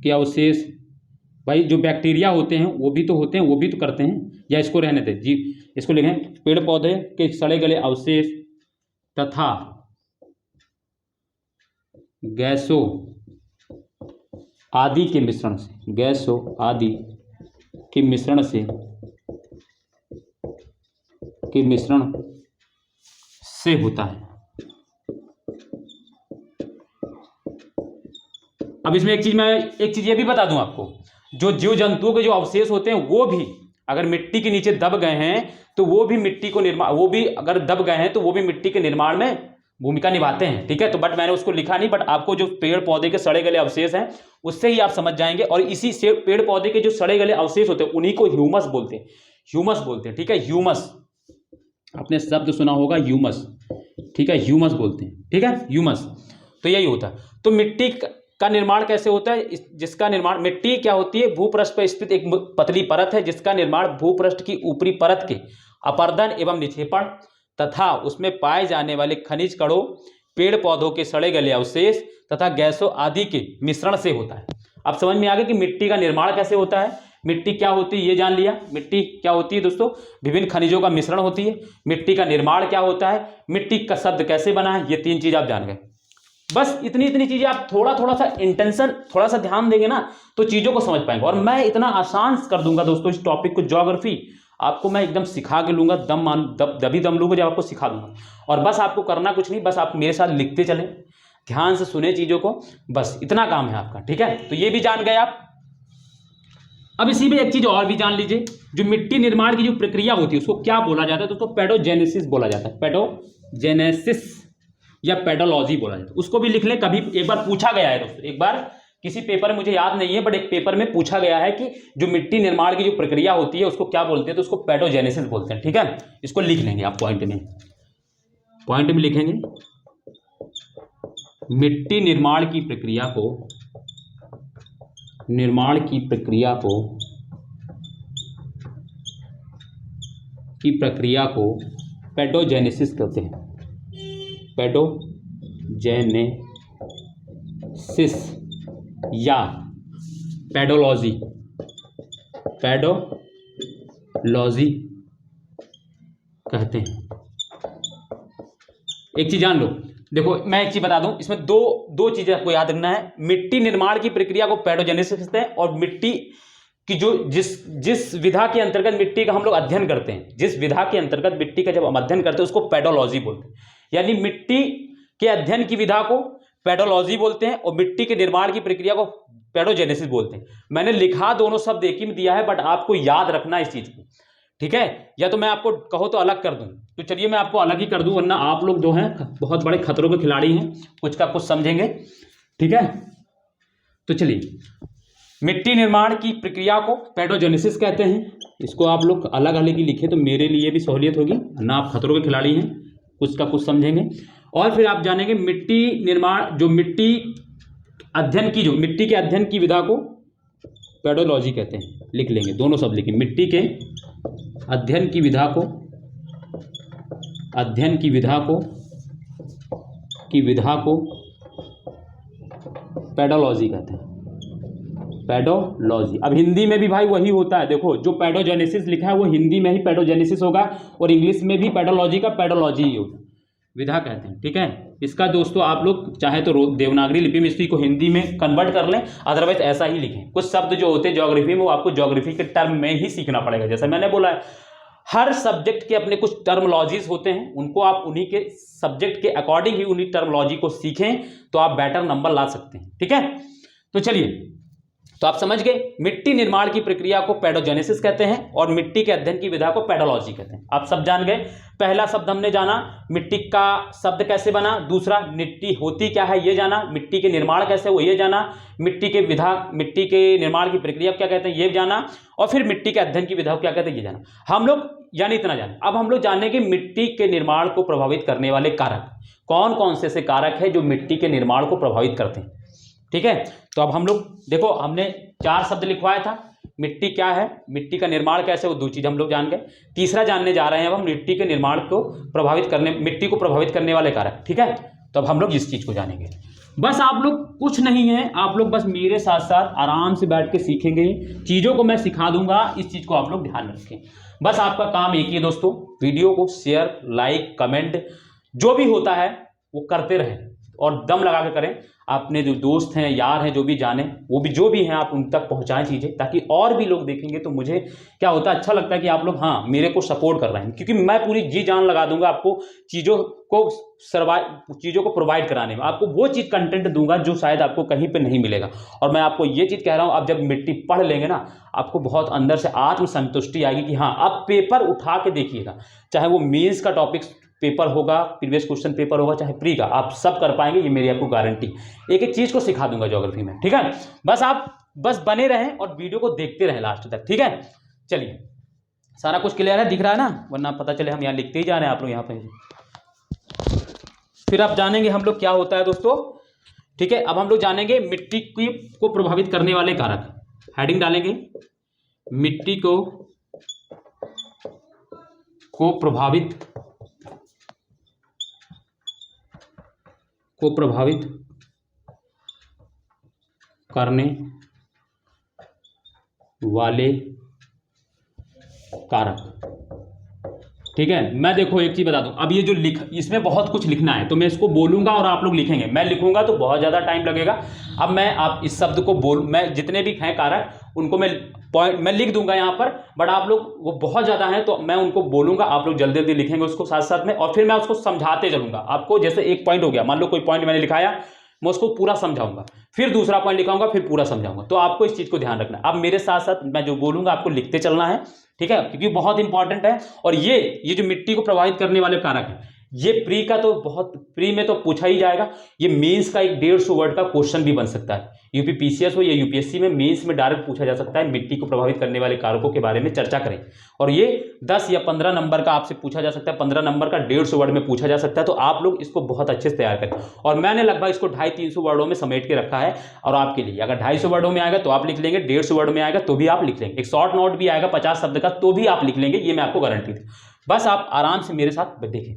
के अवशेष, भाई जो बैक्टीरिया होते हैं वो भी तो होते हैं, वो भी तो करते हैं, या इसको रहने दें जी, इसको लिखें पेड़ पौधे के सड़े गले अवशेष तथा गैसों आदि के मिश्रण से, गैसों आदि के मिश्रण से होता है। अब इसमें एक चीज ये भी बता दूं आपको, जो जीव जंतुओं के जो अवशेष होते हैं वो भी अगर मिट्टी के नीचे दब गए हैं तो वो भी मिट्टी के निर्माण में भूमिका निभाते हैं, ठीक है। तो बट मैंने उसको लिखा नहीं, बट आपको जो पेड़ पौधे के सड़े गले अवशेष हैं उससे ही आप समझ जाएंगे। और इसी से पेड़ पौधे के जो सड़े गले अवशेष होते हैं उन्हीं को ह्यूमस बोलते हैं, ठीक है। ह्यूमस, आपने शब्द सुना होगा ह्यूमस, ठीक है, ह्यूमस बोलते हैं, ठीक है, ह्यूमस। तो यही होता है। तो मिट्टी का निर्माण कैसे होता है, जिसका निर्माण, मिट्टी क्या होती है, भूपृष्ठ पर स्थित एक पतली परत है जिसका निर्माण भूपृष्ठ की ऊपरी परत के अपरदन एवं निक्षेपण तथा उसमें पाए जाने वाले खनिज कणों, पेड़ पौधों के सड़े गले अवशेष तथा गैसों आदि के मिश्रण से होता है। अब समझ में आ गया कि मिट्टी का निर्माण कैसे होता है। मिट्टी क्या होती है ये जान लिया। मिट्टी क्या होती है दोस्तों, विभिन्न खनिजों का मिश्रण होती है। मिट्टी का निर्माण क्या होता है, मिट्टी का शब्द कैसे बना है, ये 3 चीज आप जान गए। बस इतनी चीजें आप थोड़ा सा इंटेंशन, थोड़ा सा ध्यान देंगे ना तो चीजों को समझ पाएंगे। और मैं इतना आसान कर दूंगा दोस्तों इस टॉपिक को, ज्योग्राफी आपको मैं एकदम सिखा के लूंगा, दम लूंगा जब आपको सिखा दूंगा। और बस आपको करना कुछ नहीं, बस आप मेरे साथ लिखते चले, ध्यान से सुने चीजों को, बस इतना काम है आपका, ठीक है। तो ये भी जान गए आप। अब इसी में एक चीज और भी जान लीजिए, जो मिट्टी निर्माण की जो प्रक्रिया होती है उसको क्या बोला जाता है, तो उसको पेडोजेनेसिस बोला जाता है। पेडोजेनेसिस या पेडोलॉजी बोला जाता है। उसको भी लिख लें, कभी एक बार पूछा गया है दोस्तों, एक बार किसी पेपर में, मुझे याद नहीं है, बट एक पेपर में पूछा गया है कि जो मिट्टी निर्माण की जो प्रक्रिया होती है उसको क्या बोलते हैं, तो उसको पेडोजेनेसिस बोलते हैं, ठीक है। इसको लिख लेंगे आप पॉइंट में लिखेंगे, मिट्टी निर्माण की प्रक्रिया को पेडोजेनेसिस कहते हैं। पेडोजेनेसिस या पेडोलॉजी कहते हैं। एक चीज जान लो, देखो मैं एक चीज बता दूं, इसमें दो चीजें आपको याद रखना है। मिट्टी निर्माण की प्रक्रिया को पेडोजेनेसिस कहते हैं, और मिट्टी की जो जिस विधा के अंतर्गत मिट्टी का हम लोग अध्ययन करते हैं, जिस विधा के अंतर्गत मिट्टी का जब हम अध्ययन करते हैं उसको पेडोलॉजी बोलते हैं। यानी मिट्टी के अध्ययन की विधा को पेडोलॉजी बोलते हैं और मिट्टी के निर्माण की प्रक्रिया को पेडोजेनेसिस बोलते हैं। मैंने लिखा दोनों शब्द एक ही में दिया है, बट आपको याद रखना इस चीज को, ठीक है। या तो मैं आपको कहो तो अलग कर दूं, तो चलिए मैं आपको अलग ही कर दूं, वरना आप लोग जो हैं बहुत बड़े खतरों के खिलाड़ी हैं, कुछ का कुछ समझेंगे, ठीक है। तो चलिए, मिट्टी निर्माण की प्रक्रिया को पेडोजेनेसिस कहते हैं। इसको आप लोग अलग अलग ही लिखे तो मेरे लिए भी सहूलियत होगी, ना आप खतरों के खिलाड़ी हैं, कुछ का कुछ समझेंगे। और फिर आप जानेंगे मिट्टी निर्माण, जो मिट्टी के अध्ययन की विधा को पेडोलॉजी कहते हैं। लिख लेंगे, दोनों शब्द लिखेंगे, मिट्टी के अध्ययन की विधा को पेडोलॉजी कहते हैं। पेडोलॉजी। अब हिंदी में भी भाई वही होता है, देखो जो पेडोजेनेसिस लिखा है वो हिंदी में ही पेडोजेनेसिस होगा, और इंग्लिश में भी पेडोलॉजी का पेडोलॉजी ही होगा, विधा कहते हैं, ठीक है। इसका दोस्तों आप लोग चाहे तो देवनागरी लिपि में इसको हिंदी में कन्वर्ट कर लें, अदरवाइज ऐसा ही लिखें। कुछ शब्द जो होते हैं ज्योग्राफी में वो आपको ज्योग्राफी के टर्म में ही सीखना पड़ेगा। जैसा मैंने बोला है, हर सब्जेक्ट के अपने कुछ टर्मोलॉजीज होते हैं, उनको आप उन्हीं के सब्जेक्ट के अकॉर्डिंग ही उन्हीं टर्मोलॉजी को सीखें तो आप बेटर नंबर ला सकते हैं, ठीक है। तो चलिए, तो आप समझ गए, मिट्टी निर्माण की प्रक्रिया को पैडोजेनेसिस कहते हैं और मिट्टी के अध्ययन की विधा को पैडोलॉजी कहते हैं। आप सब जान गए। पहला शब्द हमने जाना मिट्टी का शब्द कैसे बना, दूसरा मिट्टी होती क्या है ये जाना, मिट्टी के निर्माण कैसे वो ये जाना, मिट्टी के विधा, मिट्टी के निर्माण की प्रक्रिया क्या कहते हैं ये जाना, और फिर मिट्टी के अध्ययन की विधा को क्या कहते हैं ये जाना। हम लोग यानी इतना जाने। अब हम लोग जानेंगे मिट्टी के निर्माण को प्रभावित करने वाले कारक कौन कौन से कारक है जो मिट्टी के निर्माण को प्रभावित करते हैं। ठीक है, तो अब हम लोग देखो, हमने 4 शब्द लिखवाया था। मिट्टी क्या है, मिट्टी का निर्माण कैसे, वो 2 चीज हम लोग जान गए। तीसरा जानने जा रहे हैं अब हम मिट्टी के निर्माण को प्रभावित करने, मिट्टी को प्रभावित करने वाले कारक। ठीक है, तो अब हम लोग इस चीज को जानेंगे। बस आप लोग कुछ नहीं है, आप लोग बस मेरे साथ साथ आराम से बैठ के सीखेंगे। चीजों को मैं सिखा दूंगा, इस चीज को आप लोग ध्यान रखें। बस आपका काम एक ही है दोस्तों, वीडियो को शेयर, लाइक, कमेंट जो भी होता है वो करते रहें और दम लगा के करें। अपने जो दोस्त हैं, यार हैं, जो भी जाने, वो भी जो भी हैं, आप उन तक पहुंचाएं चीज़ें, ताकि और भी लोग देखेंगे तो मुझे क्या होता है, अच्छा लगता है कि आप लोग हाँ मेरे को सपोर्ट कर रहे हैं, क्योंकि मैं पूरी जी जान लगा दूंगा आपको चीज़ों को प्रोवाइड कराने में। आपको वो चीज़ कंटेंट दूंगा जो शायद आपको कहीं पर नहीं मिलेगा। और मैं आपको ये चीज़ कह रहा हूँ, आप जब मिट्टी पढ़ लेंगे ना, आपको बहुत अंदर से आत्मसंतुष्टि आएगी कि हाँ आप पेपर उठा के देखिएगा, चाहे वो मेंस का टॉपिक पेपर होगा, प्रीवियस क्वेश्चन पेपर होगा, चाहे प्री का, आप सब कर पाएंगे, ये मेरी आपको गारंटी। एक एक चीज को सिखा दूंगा ज्योग्राफी में। ठीक है, बस आप बने रहें और वीडियो को देखते रहें लास्ट तक। ठीक है, चलिए, सारा कुछ क्लियर है, दिख रहा है ना, वरना पता चले हम यहाँ लिखते ही जा रहे हैं, आप लोग यहाँ पे। फिर आप जानेंगे हम लोग क्या होता है दोस्तों। ठीक है, अब हम लोग जानेंगे मिट्टी को प्रभावित करने वाले कारक। हेडिंग डालेंगे, मिट्टी को प्रभावित करने वाले कारक। ठीक है, मैं देखो एक चीज बता दूं, अब ये जो इसमें बहुत कुछ लिखना है, तो मैं इसको बोलूंगा और आप लोग लिखेंगे। मैं लिखूंगा तो बहुत ज्यादा टाइम लगेगा। अब मैं इस शब्द को मैं जितने भी हैं कारक उनको मैं लिख दूंगा यहाँ पर, बट आप लोग वो बहुत ज्यादा हैं तो मैं उनको बोलूंगा, आप लोग जल्दी जल्दी लिखेंगे उसको साथ साथ में, और फिर मैं उसको समझाते चलूंगा आपको। जैसे एक पॉइंट हो गया, मान लो कोई पॉइंट मैंने लिखाया, मैं उसको पूरा समझाऊंगा, फिर दूसरा पॉइंट लिखाऊंगा, फिर पूरा समझाऊंगा। तो आपको इस चीज को ध्यान रखना है। अब मेरे साथ साथ मैं जो बोलूंगा आपको लिखते चलना है। ठीक है, क्योंकि बहुत इंपॉर्टेंट है। और ये जो मिट्टी को प्रभावित करने वाले कारक है, ये प्री में तो पूछा ही जाएगा। ये मेंस का एक 150 वर्ड का क्वेश्चन भी बन सकता है। यूपी पीसीएस हो या यूपीएससी में मेंस में डायरेक्ट पूछा जा सकता है, मिट्टी को प्रभावित करने वाले कारकों के बारे में चर्चा करें। और ये 10 या 15 नंबर का आपसे पूछा जा सकता है, 15 नंबर का 150 वर्ड में पूछा जा सकता है। तो आप लोग इसको बहुत अच्छे से तैयार करें। और मैंने लगभग इसको 250-300 वर्डों में समेट के रखा है। और आपके लिए अगर 250 वर्डों में आएगा तो आप लिख लेंगे, 150 वर्ड में आएगा तो भी आप लिख लेंगे, एक शॉर्ट नोट भी आएगा 50 शब्द का तो भी आप लिख लेंगे, ये मैं आपको गारंटी दूं। बस आप आराम से मेरे साथ देखें।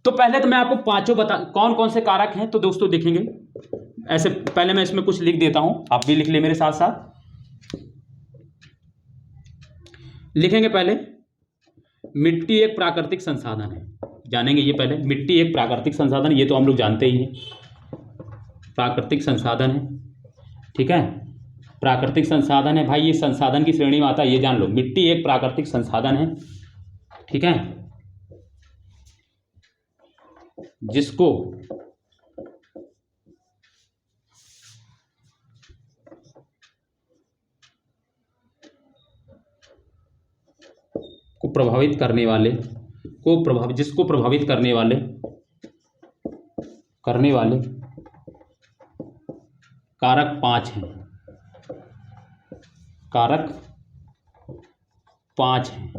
तो पहले तो मैं आपको पांचों कौन कौन से कारक हैं, तो दोस्तों देखेंगे। ऐसे पहले मैं इसमें कुछ लिख देता हूं, आप भी लिख ले मेरे साथ साथ। लिखेंगे पहले, मिट्टी एक प्राकृतिक संसाधन है। जानेंगे ये पहले, मिट्टी एक प्राकृतिक संसाधन, ये तो हम लोग जानते ही हैं, प्राकृतिक संसाधन है। ठीक है, प्राकृतिक संसाधन है भाई, ये संसाधन की श्रेणी में आता है, ये जान लो। मिट्टी एक प्राकृतिक संसाधन है। ठीक है, जिसको प्रभावित करने वाले कारक 5 हैं। कारक 5 हैं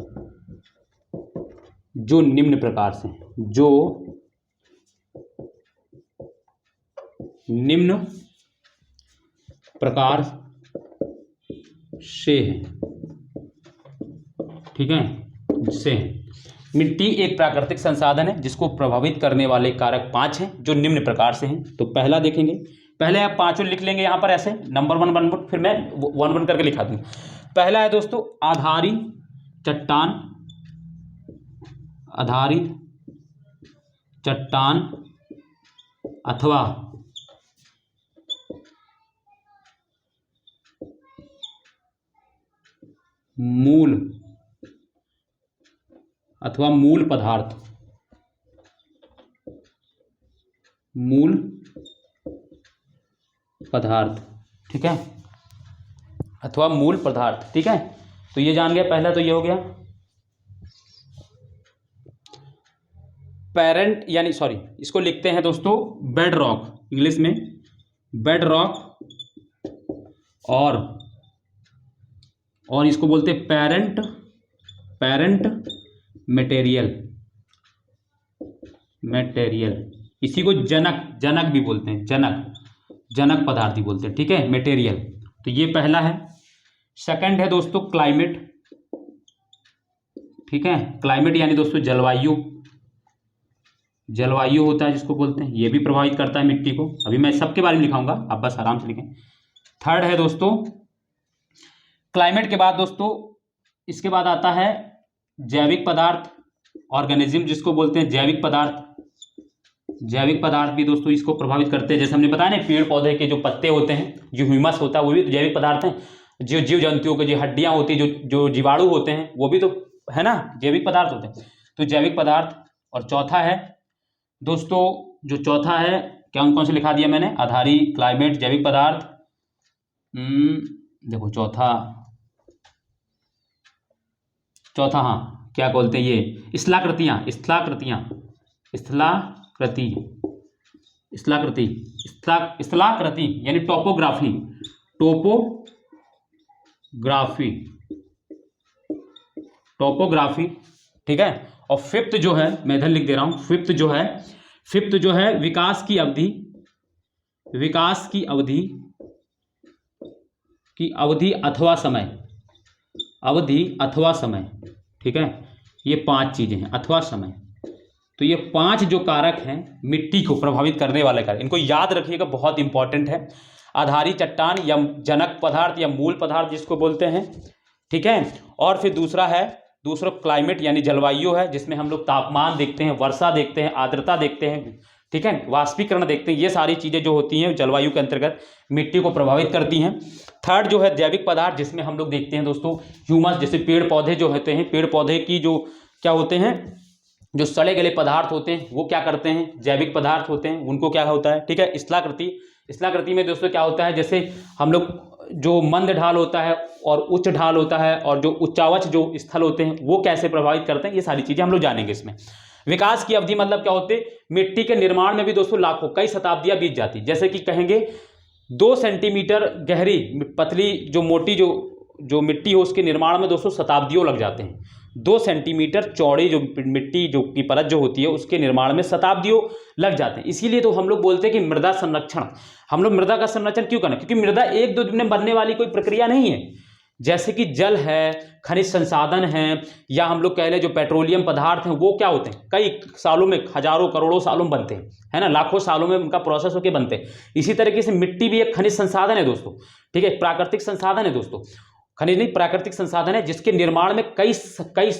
जो निम्न प्रकार से हैं, जो निम्न प्रकार से हैं। ठीक है, से मिट्टी एक प्राकृतिक संसाधन है जिसको प्रभावित करने वाले कारक 5 हैं जो निम्न प्रकार से हैं। तो पहला देखेंगे, पहले आप पांचों लिख लेंगे यहां पर ऐसे नंबर 1 फिर मैं 1 करके लिखा दूं। पहला है दोस्तों आधारित चट्टान अथवा मूल पदार्थ। ठीक है, अथवा मूल पदार्थ। ठीक है, तो ये जान गया, पहला तो ये हो गया। पेरेंट यानी सॉरी, इसको लिखते हैं दोस्तों बेड रॉक, इंग्लिश में बेड रॉक, और इसको बोलते हैं पेरेंट मटेरियल, इसी को जनक भी बोलते हैं, जनक पदार्थ ही बोलते हैं। ठीक है, मटेरियल, तो ये पहला है। सेकंड है दोस्तों क्लाइमेट। ठीक है, क्लाइमेट यानी दोस्तों जलवायु होता है जिसको बोलते हैं, ये भी प्रभावित करता है मिट्टी को। अभी मैं सबके बारे में लिखाऊंगा, आप बस आराम से लिखें। थर्ड है दोस्तों क्लाइमेट के बाद दोस्तों, इसके बाद आता है जैविक पदार्थ, ऑर्गेनिज्म जिसको बोलते हैं जैविक पदार्थ भी दोस्तों इसको प्रभावित करते हैं। जैसे हमने बताया ना, पेड़ पौधे के जो पत्ते होते हैं, जो ह्यूमस होता है, वो भी तो जैविक पदार्थ हैं। जो जीव जंतुओं के जो हड्डियां होती है, जो जीवाणु होते हैं, वो भी तो है ना, जैविक पदार्थ होते हैं। तो जैविक पदार्थ। और चौथा है दोस्तों, जो चौथा है, कौन कौन से लिखा दिया मैंने, आधारी, क्लाइमेट, जैविक पदार्थ, देखो चौथा हाँ, क्या बोलते हैं ये, स्थलाकृति यानी टोपोग्राफी। ठीक है, और फिफ्थ जो है, मैं इधर लिख दे रहा हूं, फिफ्थ जो है विकास की अवधि अथवा समय। ठीक है, ये 5 चीजें हैं, अथवा समय। तो ये 5 जो कारक हैं मिट्टी को प्रभावित करने वाले कारक, इनको याद रखिएगा, बहुत इंपॉर्टेंट है। आधारी चट्टान या जनक पदार्थ या मूल पदार्थ जिसको बोलते हैं। ठीक है, और फिर दूसरा क्लाइमेट यानी जलवायु है, जिसमें हम लोग तापमान देखते हैं, वर्षा देखते हैं, आर्द्रता देखते हैं। ठीक है, वाष्पीकरण देखते हैं। ये सारी चीज़ें जो होती हैं जलवायु के अंतर्गत मिट्टी को प्रभावित करती हैं। थर्ड जो है जैविक पदार्थ, जिसमें हम लोग देखते हैं दोस्तों ह्यूमस, जैसे पेड़ पौधे जो होते हैं, पेड़ पौधे की जो क्या होते हैं, जो सड़े गले पदार्थ होते हैं, वो क्या करते हैं, जैविक पदार्थ होते हैं, उनको क्या होता है। ठीक है, स्थलाकृति में दोस्तों क्या होता है, जैसे हम लोग जो मंद ढाल होता है और उच्च ढाल होता है, और जो उच्चावच जो स्थल होते हैं, वो कैसे प्रभावित करते हैं, ये सारी चीजें हम लोग जानेंगे इसमें। विकास की अवधि मतलब क्या होते, मिट्टी के निर्माण में भी दोस्तों कई शताब्दियां बीत जाती, जैसे कि कहेंगे 2 सेंटीमीटर गहरी पतली जो मोटी जो मिट्टी हो, उसके निर्माण में दोस्तों शताब्दियों लग जाते हैं। 2 सेंटीमीटर चौड़ी जो मिट्टी जो की परत जो होती है, उसके निर्माण में शताब्दियों लग जाते हैं। इसीलिए तो हम लोग बोलते हैं कि मृदा संरक्षण, हम लोग मृदा का संरक्षण क्यों करना, क्योंकि मृदा 1-2 दिन में बनने वाली कोई प्रक्रिया नहीं है। जैसे कि जल है, खनिज संसाधन है, या हम लोग कह लें जो पेट्रोलियम पदार्थ हैं, वो क्या होते हैं, कई सालों में, हजारों करोड़ों सालों में बनते हैं, है ना, लाखों सालों में उनका प्रोसेस होकर बनते हैं। इसी तरीके से मिट्टी भी एक खनिज संसाधन है दोस्तों। ठीक है, प्राकृतिक संसाधन है दोस्तों, खनिज नहीं, प्राकृतिक संसाधन है, जिसके निर्माण में कई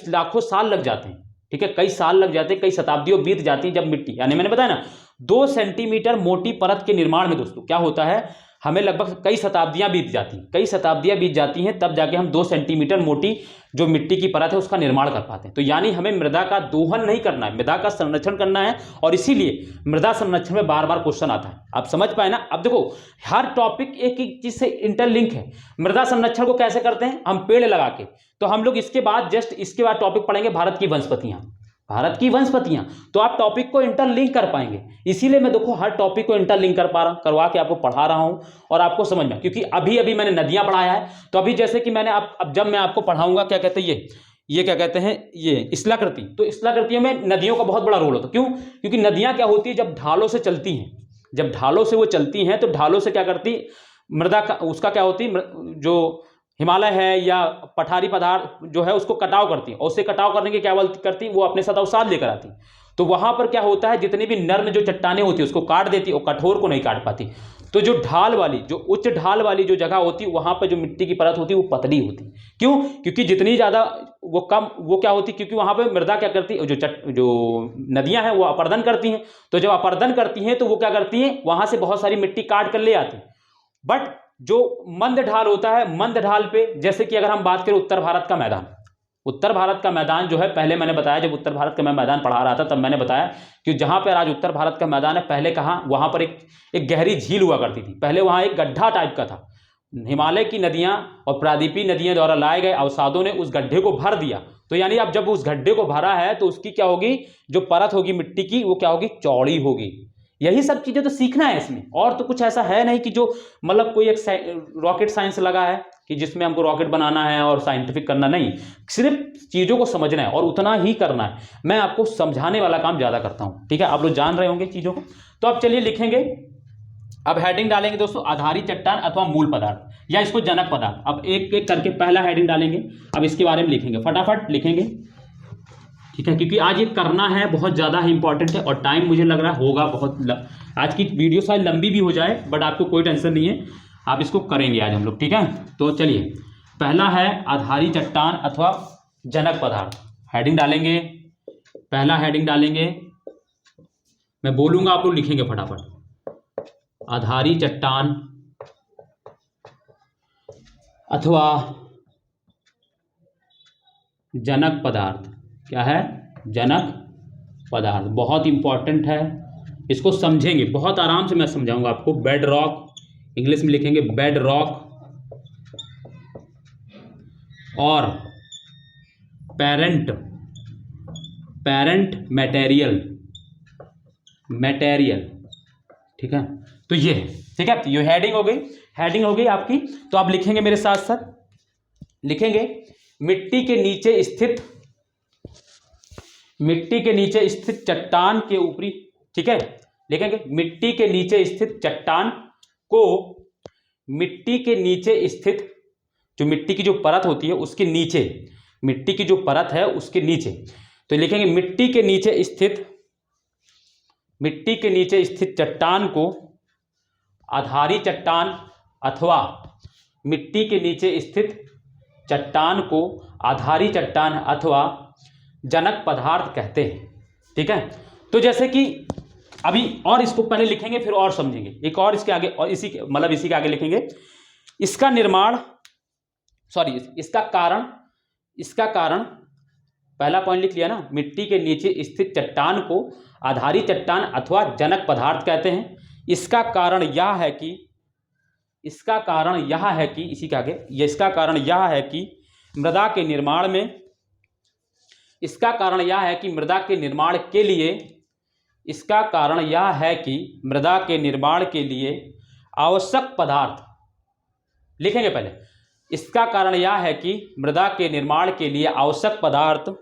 लाखों साल लग जाते हैं। ठीक है, कई साल लग जाते हैं, कई शताब्दियों बीत जाती है, जब मिट्टी यानी मैंने बताया ना 2 सेंटीमीटर मोटी परत के निर्माण में दोस्तों क्या होता है, हमें लगभग कई शताब्दियां बीत जाती हैं, तब जाके हम 2 सेंटीमीटर मोटी जो मिट्टी की परत है उसका निर्माण कर पाते हैं। तो यानी हमें मृदा का दोहन नहीं करना है, मृदा का संरक्षण करना है, और इसीलिए मृदा संरक्षण में बार बार क्वेश्चन आता है। आप समझ पाए ना। अब देखो, हर टॉपिक एक चीज से इंटरलिंक है। मृदा संरक्षण को कैसे करते हैं, हम पेड़ लगा के। तो हम लोग इसके बाद टॉपिक पढ़ेंगे भारत की वनस्पतियां, तो आप टॉपिक को इंटरलिंक कर पाएंगे। इसीलिए मैं देखो हर टॉपिक को इंटरलिंक करवा के आपको पढ़ा रहा हूं, और आपको समझ में, क्योंकि अभी मैंने नदियां पढ़ाया है, तो अभी जैसे कि मैंने अब जब मैं आपको पढ़ाऊंगा क्या कहते हैं ये क्या कहते हैं, ये स्थलाकृति, तो स्थलाकृतियों में नदियों का बहुत बड़ा रोल होता है। क्यों, क्योंकि नदियां क्या होती है, जब ढालों से चलती हैं, जब ढालों से वो चलती हैं, तो ढालों से क्या करती, मृदा का उसका क्या होती, जो हिमालय है या पठारी पदार्थ जो है उसको कटाव करती है, और उससे कटाव करने की क्या करती, वो अपने साथ अवसाद लेकर आती। तो वहां पर क्या होता है, जितनी भी नर्म जो चट्टानें होती है उसको काट देती है, और कठोर को नहीं काट पाती। तो जो ढाल वाली, जो उच्च ढाल वाली जो जगह होती है, वहां पर जो मिट्टी की परत होती है वो पतली होती है। क्यों, क्योंकि जितनी ज्यादा वो कम, वो क्या होती है, क्योंकि वहां पर मृदा क्या करती है, जो नदियां हैं वो अपर्दन करती हैं। तो जब अपर्दन करती हैं तो वो क्या करती हैं, वहां से बहुत सारी मिट्टी काट कर ले आती है। बट जो मंद ढाल होता है, मंद ढाल पे, जैसे कि अगर हम बात करें उत्तर भारत का मैदान जो है, पहले मैंने बताया, जब उत्तर भारत का मैं मैदान पढ़ा रहा था तब मैंने बताया कि जहां पर आज उत्तर भारत का मैदान है, पहले कहां, वहां पर एक गहरी झील हुआ करती थी। पहले वहां एक गड्ढा टाइप का था, हिमालय की नदियां और प्रायद्वीपीय नदियां द्वारा लाए गए अवसादों ने उस गड्ढे को भर दिया। तो यानी अब जब उस गड्ढे को भरा है तो उसकी क्या होगी, जो परत होगी मिट्टी की वो क्या होगी, चौड़ी होगी। यही सब चीजें तो सीखना है इसमें, और तो कुछ ऐसा है नहीं कि जो मतलब कोई एक रॉकेट साइंस लगा है कि जिसमें हमको रॉकेट बनाना है और साइंटिफिक करना, नहीं, सिर्फ चीजों को समझना है और उतना ही करना है। मैं आपको समझाने वाला काम ज्यादा करता हूं, ठीक है, आप लोग जान रहे होंगे चीजों को। तो अब चलिए लिखेंगे, अब हेडिंग डालेंगे दोस्तों, आधारी चट्टान अथवा मूल पदार्थ या इसको जनक पदार्थ। अब एक एक करके पहला हेडिंग डालेंगे, अब इसके बारे में लिखेंगे, फटाफट लिखेंगे, ठीक है, क्योंकि आज ये करना है, बहुत ज़्यादा ही इंपॉर्टेंट है और टाइम मुझे लग रहा है होगा बहुत आज की वीडियो शायद लंबी भी हो जाए, बट आपको कोई टेंशन नहीं है, आप इसको करेंगे आज हम लोग, ठीक है। तो चलिए, पहला है आधारी चट्टान अथवा जनक पदार्थ, हेडिंग डालेंगे, पहला हेडिंग डालेंगे, मैं बोलूंगा आप लोग लिखेंगे फटाफट, आधारी चट्टान अथवा जनक पदार्थ। क्या है, जनक पदार्थ, बहुत इंपॉर्टेंट है, इसको समझेंगे, बहुत आराम से मैं समझाऊंगा आपको। बेड रॉक, इंग्लिश में लिखेंगे बेड रॉक, और पेरेंट मटेरियल, ठीक है। तो ये है, ठीक है, ये हेडिंग हो गई आपकी। तो आप लिखेंगे मेरे साथ साथ, लिखेंगे मिट्टी के नीचे स्थित चट्टान के ऊपरी, ठीक है, लिखेंगे मिट्टी के नीचे स्थित चट्टान को, मिट्टी के नीचे स्थित, जो मिट्टी की जो परत होती है उसके नीचे, मिट्टी की जो परत है उसके नीचे, तो लिखेंगे मिट्टी के नीचे स्थित चट्टान को आधारी चट्टान अथवा मिट्टी के नीचे स्थित चट्टान को आधारी चट्टान अथवा जनक पदार्थ कहते हैं, ठीक है। तो जैसे कि अभी, और इसको पहले लिखेंगे फिर और समझेंगे, एक और इसके आगे, और इसी के आगे लिखेंगे इसका निर्माण, सॉरी इसका कारण, पहला पॉइंट लिख लिया ना, मिट्टी के नीचे स्थित चट्टान को आधारी चट्टान अथवा जनक पदार्थ कहते हैं। इसका कारण यह है कि इसी के आगे, इसका कारण यह है कि मृदा के निर्माण में, इसका कारण यह है कि मृदा के निर्माण के लिए, इसका कारण यह है कि मृदा के निर्माण के लिए आवश्यक पदार्थ, लिखेंगे पहले, इसका कारण यह है कि मृदा के निर्माण के लिए आवश्यक पदार्थ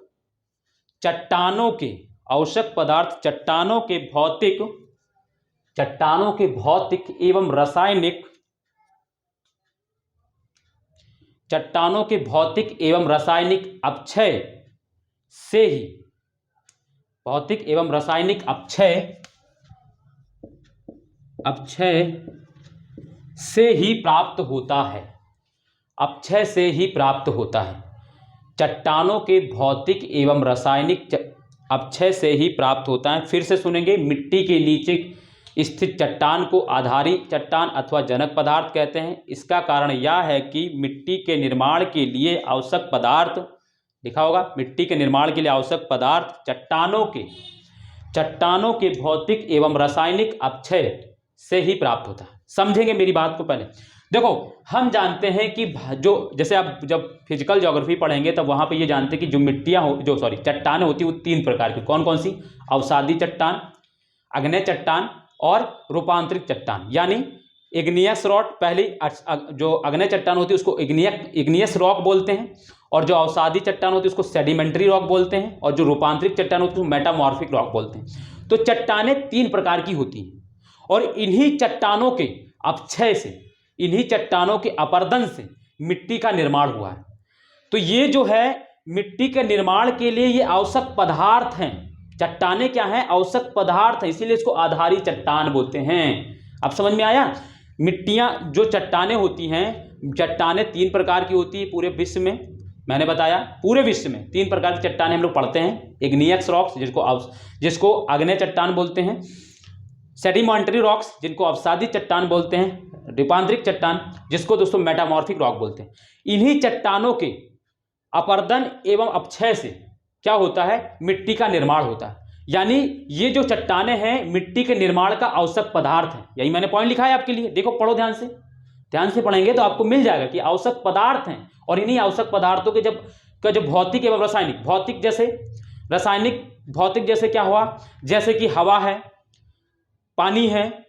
चट्टानों के भौतिक एवं रासायनिक अपक्षय से ही, भौतिक एवं रासायनिक अपक्षय से ही प्राप्त होता है, चट्टानों के भौतिक एवं रासायनिक अपक्षय से ही प्राप्त होता है। फिर से सुनेंगे, मिट्टी के नीचे स्थित चट्टान को आधारी चट्टान अथवा जनक पदार्थ कहते हैं। इसका कारण यह है कि मिट्टी के निर्माण के लिए आवश्यक पदार्थ, लिखा होगा, मिट्टी के निर्माण के लिए आवश्यक पदार्थ चट्टानों के भौतिक एवं रासायनिक अपक्षय से ही प्राप्त होता है। समझेंगे मेरी बात को पहले। देखो, हम जानते हैं कि जो, जैसे आप जब फिजिकल ज्योग्राफी पढ़ेंगे तब वहाँ पे ये जानते हैं कि जो चट्टानें होती हैं वो 3 प्रकार की, कौन कौन सी, अवसादी चट्टान, अग्नेय चट्टान और रूपांतरित चट्टान। यानी इग्नियस रॉक, पहली जो अग्नेय चट्टान होती है उसको इग्नियस रॉक बोलते हैं, और जो अवसादी चट्टान होती है उसको सेडिमेंट्री रॉक बोलते हैं, और जो रूपांतरित चट्टान होती है उसको मेटामॉर्फिक रॉक बोलते हैं। तो चट्टानें 3 प्रकार की होती हैं, और इन्हीं चट्टानों के अपक्षय से, इन्हीं चट्टानों के अपरदन से मिट्टी का निर्माण हुआ है। तो ये जो है मिट्टी के निर्माण के लिए ये आवश्यक पदार्थ हैं। चट्टानें क्या हैं, आवश्यक पदार्थ है, इसीलिए इसको आधारी चट्टान बोलते हैं। अब समझ में आया। मिट्टियां, जो चट्टानें होती हैं, चट्टानें 3 प्रकार की होती है पूरे विश्व में, मैंने बताया पूरे विश्व में 3 प्रकार की चट्टानें हम लोग पढ़ते हैं। इग्नियस रॉक्स जिसको आग्नेय चट्टान बोलते हैं, सेडिमेंट्री रॉक्स जिनको अवसादी चट्टान बोलते हैं, रूपांतरित चट्टान जिसको दोस्तों मेटामॉर्फिक रॉक बोलते हैं। इन्हीं चट्टानों के अपरदन एवं अपक्षय से क्या होता है, मिट्टी का निर्माण होता है। यानी ये जो चट्टानें हैं मिट्टी के निर्माण का आवश्यक पदार्थ है। यही मैंने पॉइंट लिखा है आपके लिए, देखो पढ़ो ध्यान से, ध्यान से पढ़ेंगे तो आपको मिल जाएगा कि आवश्यक पदार्थ हैं, और इन्हीं आवश्यक पदार्थों के जो भौतिक एवं रासायनिक, भौतिक जैसे रासायनिक, भौतिक जैसे क्या हुआ, जैसे कि हवा है, पानी है,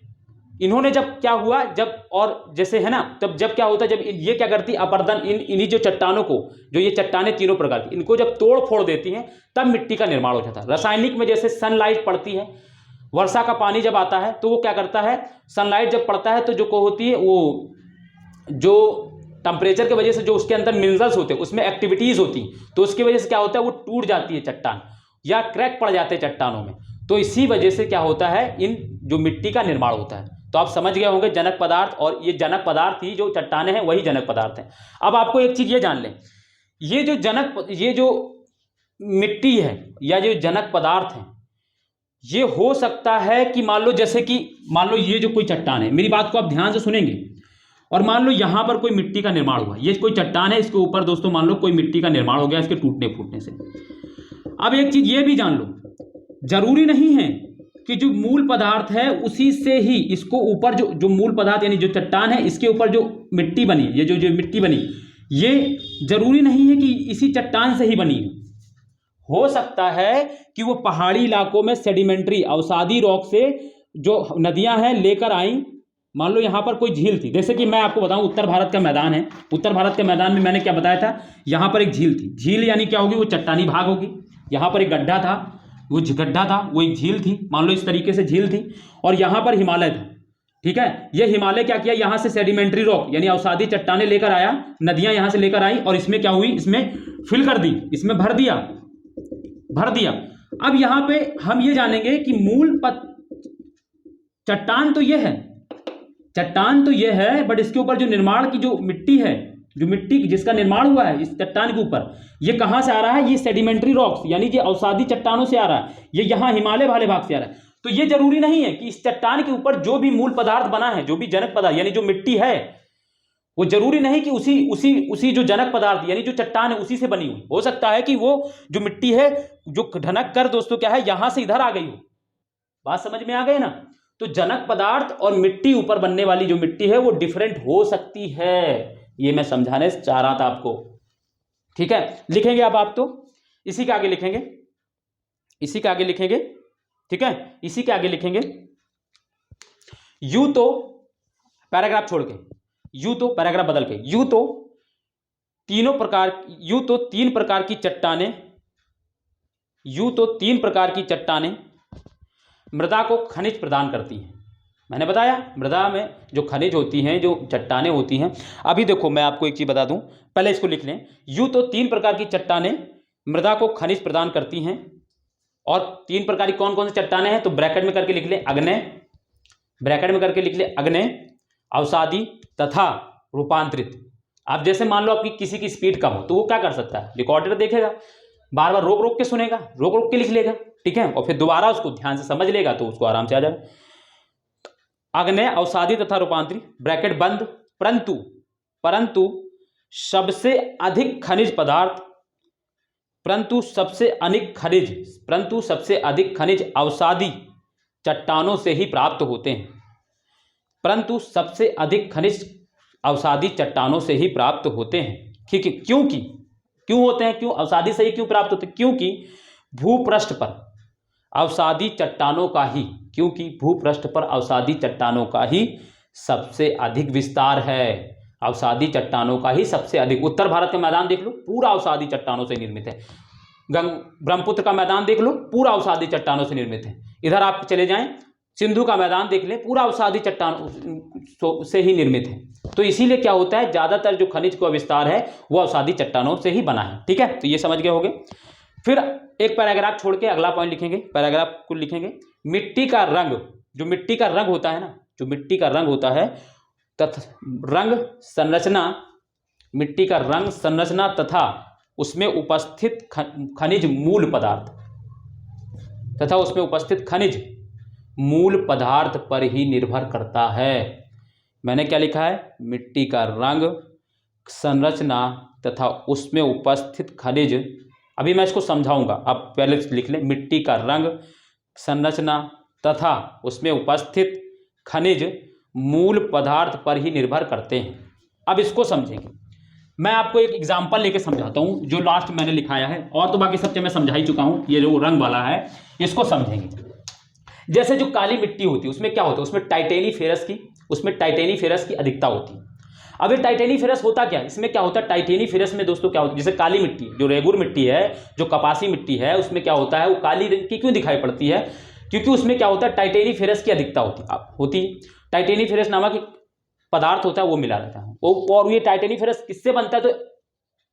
इन्होंने जब क्या हुआ, जब और जैसे है ना, तब जब क्या होता है, जब ये क्या करती अपर्दन, इन्हीं जो चट्टानों को, जो ये चट्टानें तीनों प्रकार की, इनको जब तोड़ फोड़ देती हैं तब मिट्टी का निर्माण हो जाता है। रासायनिक में जैसे सनलाइट पड़ती है, वर्षा का पानी जब आता है तो वो क्या करता है, सनलाइट जब पड़ता है तो जो को होती है, वो जो टेम्परेचर की वजह से जो उसके अंदर मिनरल्स होते हैं उसमें एक्टिविटीज होती, तो उसकी वजह से क्या होता है, वो टूट जाती है चट्टान, या क्रैक पड़ जाते हैं चट्टानों में। तो इसी वजह से क्या होता है, इन जो मिट्टी का निर्माण होता है। तो आप समझ गए होंगे जनक पदार्थ, और ये जनक पदार्थ ही जो चट्टाने हैं वही जनक पदार्थ हैं। अब आपको एक चीज ये जान लें, ये जो मिट्टी है या जो जनक पदार्थ है, ये हो सकता है कि मान लो, जैसे कि मान लो ये जो कोई चट्टान है, मेरी बात को आप ध्यान से सुनेंगे, और मान लो यहां पर कोई मिट्टी का निर्माण हुआ, ये कोई चट्टान है, इसके ऊपर दोस्तों मान लो कोई मिट्टी का निर्माण हो गया इसके टूटने फूटने से। अब एक चीज ये भी जान लो, जरूरी नहीं है कि जो मूल पदार्थ है उसी से ही इसको ऊपर जो मूल पदार्थ यानी जो चट्टान है, इसके ऊपर जो मिट्टी बनी, ये जो मिट्टी बनी, ये जरूरी नहीं है कि इसी चट्टान से ही बनी हो सकता है कि वो पहाड़ी इलाकों में सेडिमेंट्री अवसादी रॉक से जो नदियां हैं लेकर आई। मान लो यहाँ पर कोई झील थी, जैसे कि मैं आपको बताऊं, उत्तर भारत का मैदान है, उत्तर भारत के मैदान में मैंने क्या बताया था, यहाँ पर एक झील थी, झील यानी क्या होगी, वो चट्टानी भाग होगी, यहाँ पर एक गड्ढा था, वो गड्ढा था, वो एक झील थी, मान लो इस तरीके से झील थी, और यहाँ पर हिमालय था, ठीक है। ये हिमालय क्या किया, यहाँ से सेडिमेंट्री रॉक यानी अवसादी चट्टाने लेकर आया, नदियां यहाँ से लेकर आई, और इसमें क्या हुई, इसमें फिल कर दी, इसमें भर दिया। अब यहाँ पे हम ये जानेंगे कि चट्टान तो ये है, चट्टान तो ये है, बट इसके ऊपर जो निर्माण की जो मिट्टी है, जो मिट्टी जिसका निर्माण हुआ है इस चट्टान के ऊपर, ये कहां से आ रहा है, ये सेडिमेंट्री रॉक्स यानी कि अवसादी चट्टानों से आ रहा है, ये यहां हिमालय वाले भाग से आ रहा है। तो ये जरूरी नहीं है कि इस चट्टान के ऊपर जो भी मूल पदार्थ बना है, जो भी जनक पदार्थ यानी जो मिट्टी है, वो जरूरी नहीं कि उसी जो जनक पदार्थ यानी जो चट्टान है उसी से बनी हुई हो सकता है कि वो जो मिट्टी है जो ढनक कर दोस्तों क्या है यहां से इधर आ गई हो। बात समझ में आ गई ना। तो जनक पदार्थ और मिट्टी ऊपर बनने वाली जो मिट्टी है वो डिफरेंट हो सकती है, ये मैं समझाने चाह रहा था आपको। ठीक है, लिखेंगे अब आप तो इसी के आगे लिखेंगे, इसी के आगे लिखेंगे, ठीक है, इसी के आगे लिखेंगे। यूं तो पैराग्राफ छोड़ के, यूं तो पैराग्राफ बदल के, यूं तो तीन प्रकार की चट्टानें, यूं तो तीन प्रकार की चट्टानें मृदा को खनिज प्रदान करती हैं। मैंने बताया मृदा में जो खनिज होती हैं, जो चट्टानें होती हैं। अभी देखो मैं आपको एक चीज बता दूं, पहले इसको लिख लें। यूं तो तीन प्रकार की चट्टानें मृदा को खनिज प्रदान करती हैं, और तीन प्रकार की कौन कौन सी चट्टानें हैं, तो ब्रैकेट में करके लिख ले अग्नेय, ब्रैकेट में करके लिख ले अग्नेय, अवसादी तथा रूपांतरित। आप जैसे मान लो आपकी किसी की स्पीड कम हो तो वो क्या कर सकता है, रिकॉर्डर देखेगा, बार बार रोक रोक के सुनेगा, रोक रोक के लिख लेगा, ठीक है, और फिर दोबारा उसको ध्यान से समझ लेगा तो उसको आराम से आ जाएगा। अग्नेय, अवसादी तथा रूपांतरित, ब्रैकेट बंद। परंतु सबसे अधिक खनिज पदार्थ, परंतु सबसे अधिक खनिज अवसादी चट्टानों से ही प्राप्त होते हैं, परंतु सबसे अधिक खनिज अवसादी चट्टानों से ही प्राप्त होते हैं। ठीक है, क्यों होते हैं, क्यों अवसादी से ही क्यों प्राप्त होते हैं, क्योंकि भूपृष्ठ पर अवसादी चट्टानों का ही, क्योंकि भूपृष्ठ पर अवसादी चट्टानों का ही सबसे अधिक विस्तार है, अवसादी चट्टानों का ही सबसे अधिक। उत्तर भारत का मैदान देख लो, पूरा अवसादी चट्टानों से निर्मित है। ब्रह्मपुत्र का मैदान देख लो, पूरा अवसादी चट्टानों से निर्मित है। इधर आप चले जाएं, सिंधु का मैदान देख ले, पूरा अवसादी चट्टानों से ही निर्मित है। तो इसीलिए क्या होता है, ज्यादातर जो खनिज का विस्तार है वो अवसादी चट्टानों से ही बना है। ठीक है, तो ये समझ गए होंगे। फिर एक पैराग्राफ छोड़ के अगला पॉइंट लिखेंगे, पैराग्राफ को लिखेंगे। मिट्टी का रंग, जो मिट्टी का रंग होता है ना, जो मिट्टी का रंग होता है रंग संरचना, मिट्टी का रंग संरचना तथा उसमें उपस्थित खनिज मूल पदार्थ, तथा उसमें उपस्थित खनिज मूल पदार्थ पर ही निर्भर करता है। मैंने क्या लिखा है, मिट्टी का रंग संरचना तथा उसमें उपस्थित खनिज, अभी मैं इसको समझाऊंगा, आप पहले लिख लें। मिट्टी का रंग संरचना तथा उसमें उपस्थित खनिज मूल पदार्थ पर ही निर्भर करते हैं। अब इसको समझेंगे। मैं आपको एक एग्जांपल लेके समझाता हूं जो लास्ट मैंने लिखाया है, और तो बाकी सब मैं समझा ही चुका हूं। ये जो रंग वाला है इसको समझेंगे। जैसे जो काली मिट्टी होती है उसमें क्या होता है, उसमें टाइटेनी फेरस की अधिकता होती है। अब ये टाइटेनी फेरस होता क्या है, इसमें क्या होता है, टाइटेनी फेरस में दोस्तों क्या होता है, जैसे काली मिट्टी जो रेगुर मिट्टी है, जो कपासी मिट्टी है, उसमें क्या होता है, वो काली रंग की क्यों दिखाई पड़ती है, क्योंकि उसमें क्या होता है, टाइटेनी फेरस की अधिकता होती है। टाइटेनी फेरस नामक एक पदार्थ होता है वो मिला रहता है, और ये टाइटेनी फेरस किससे बनता है, तो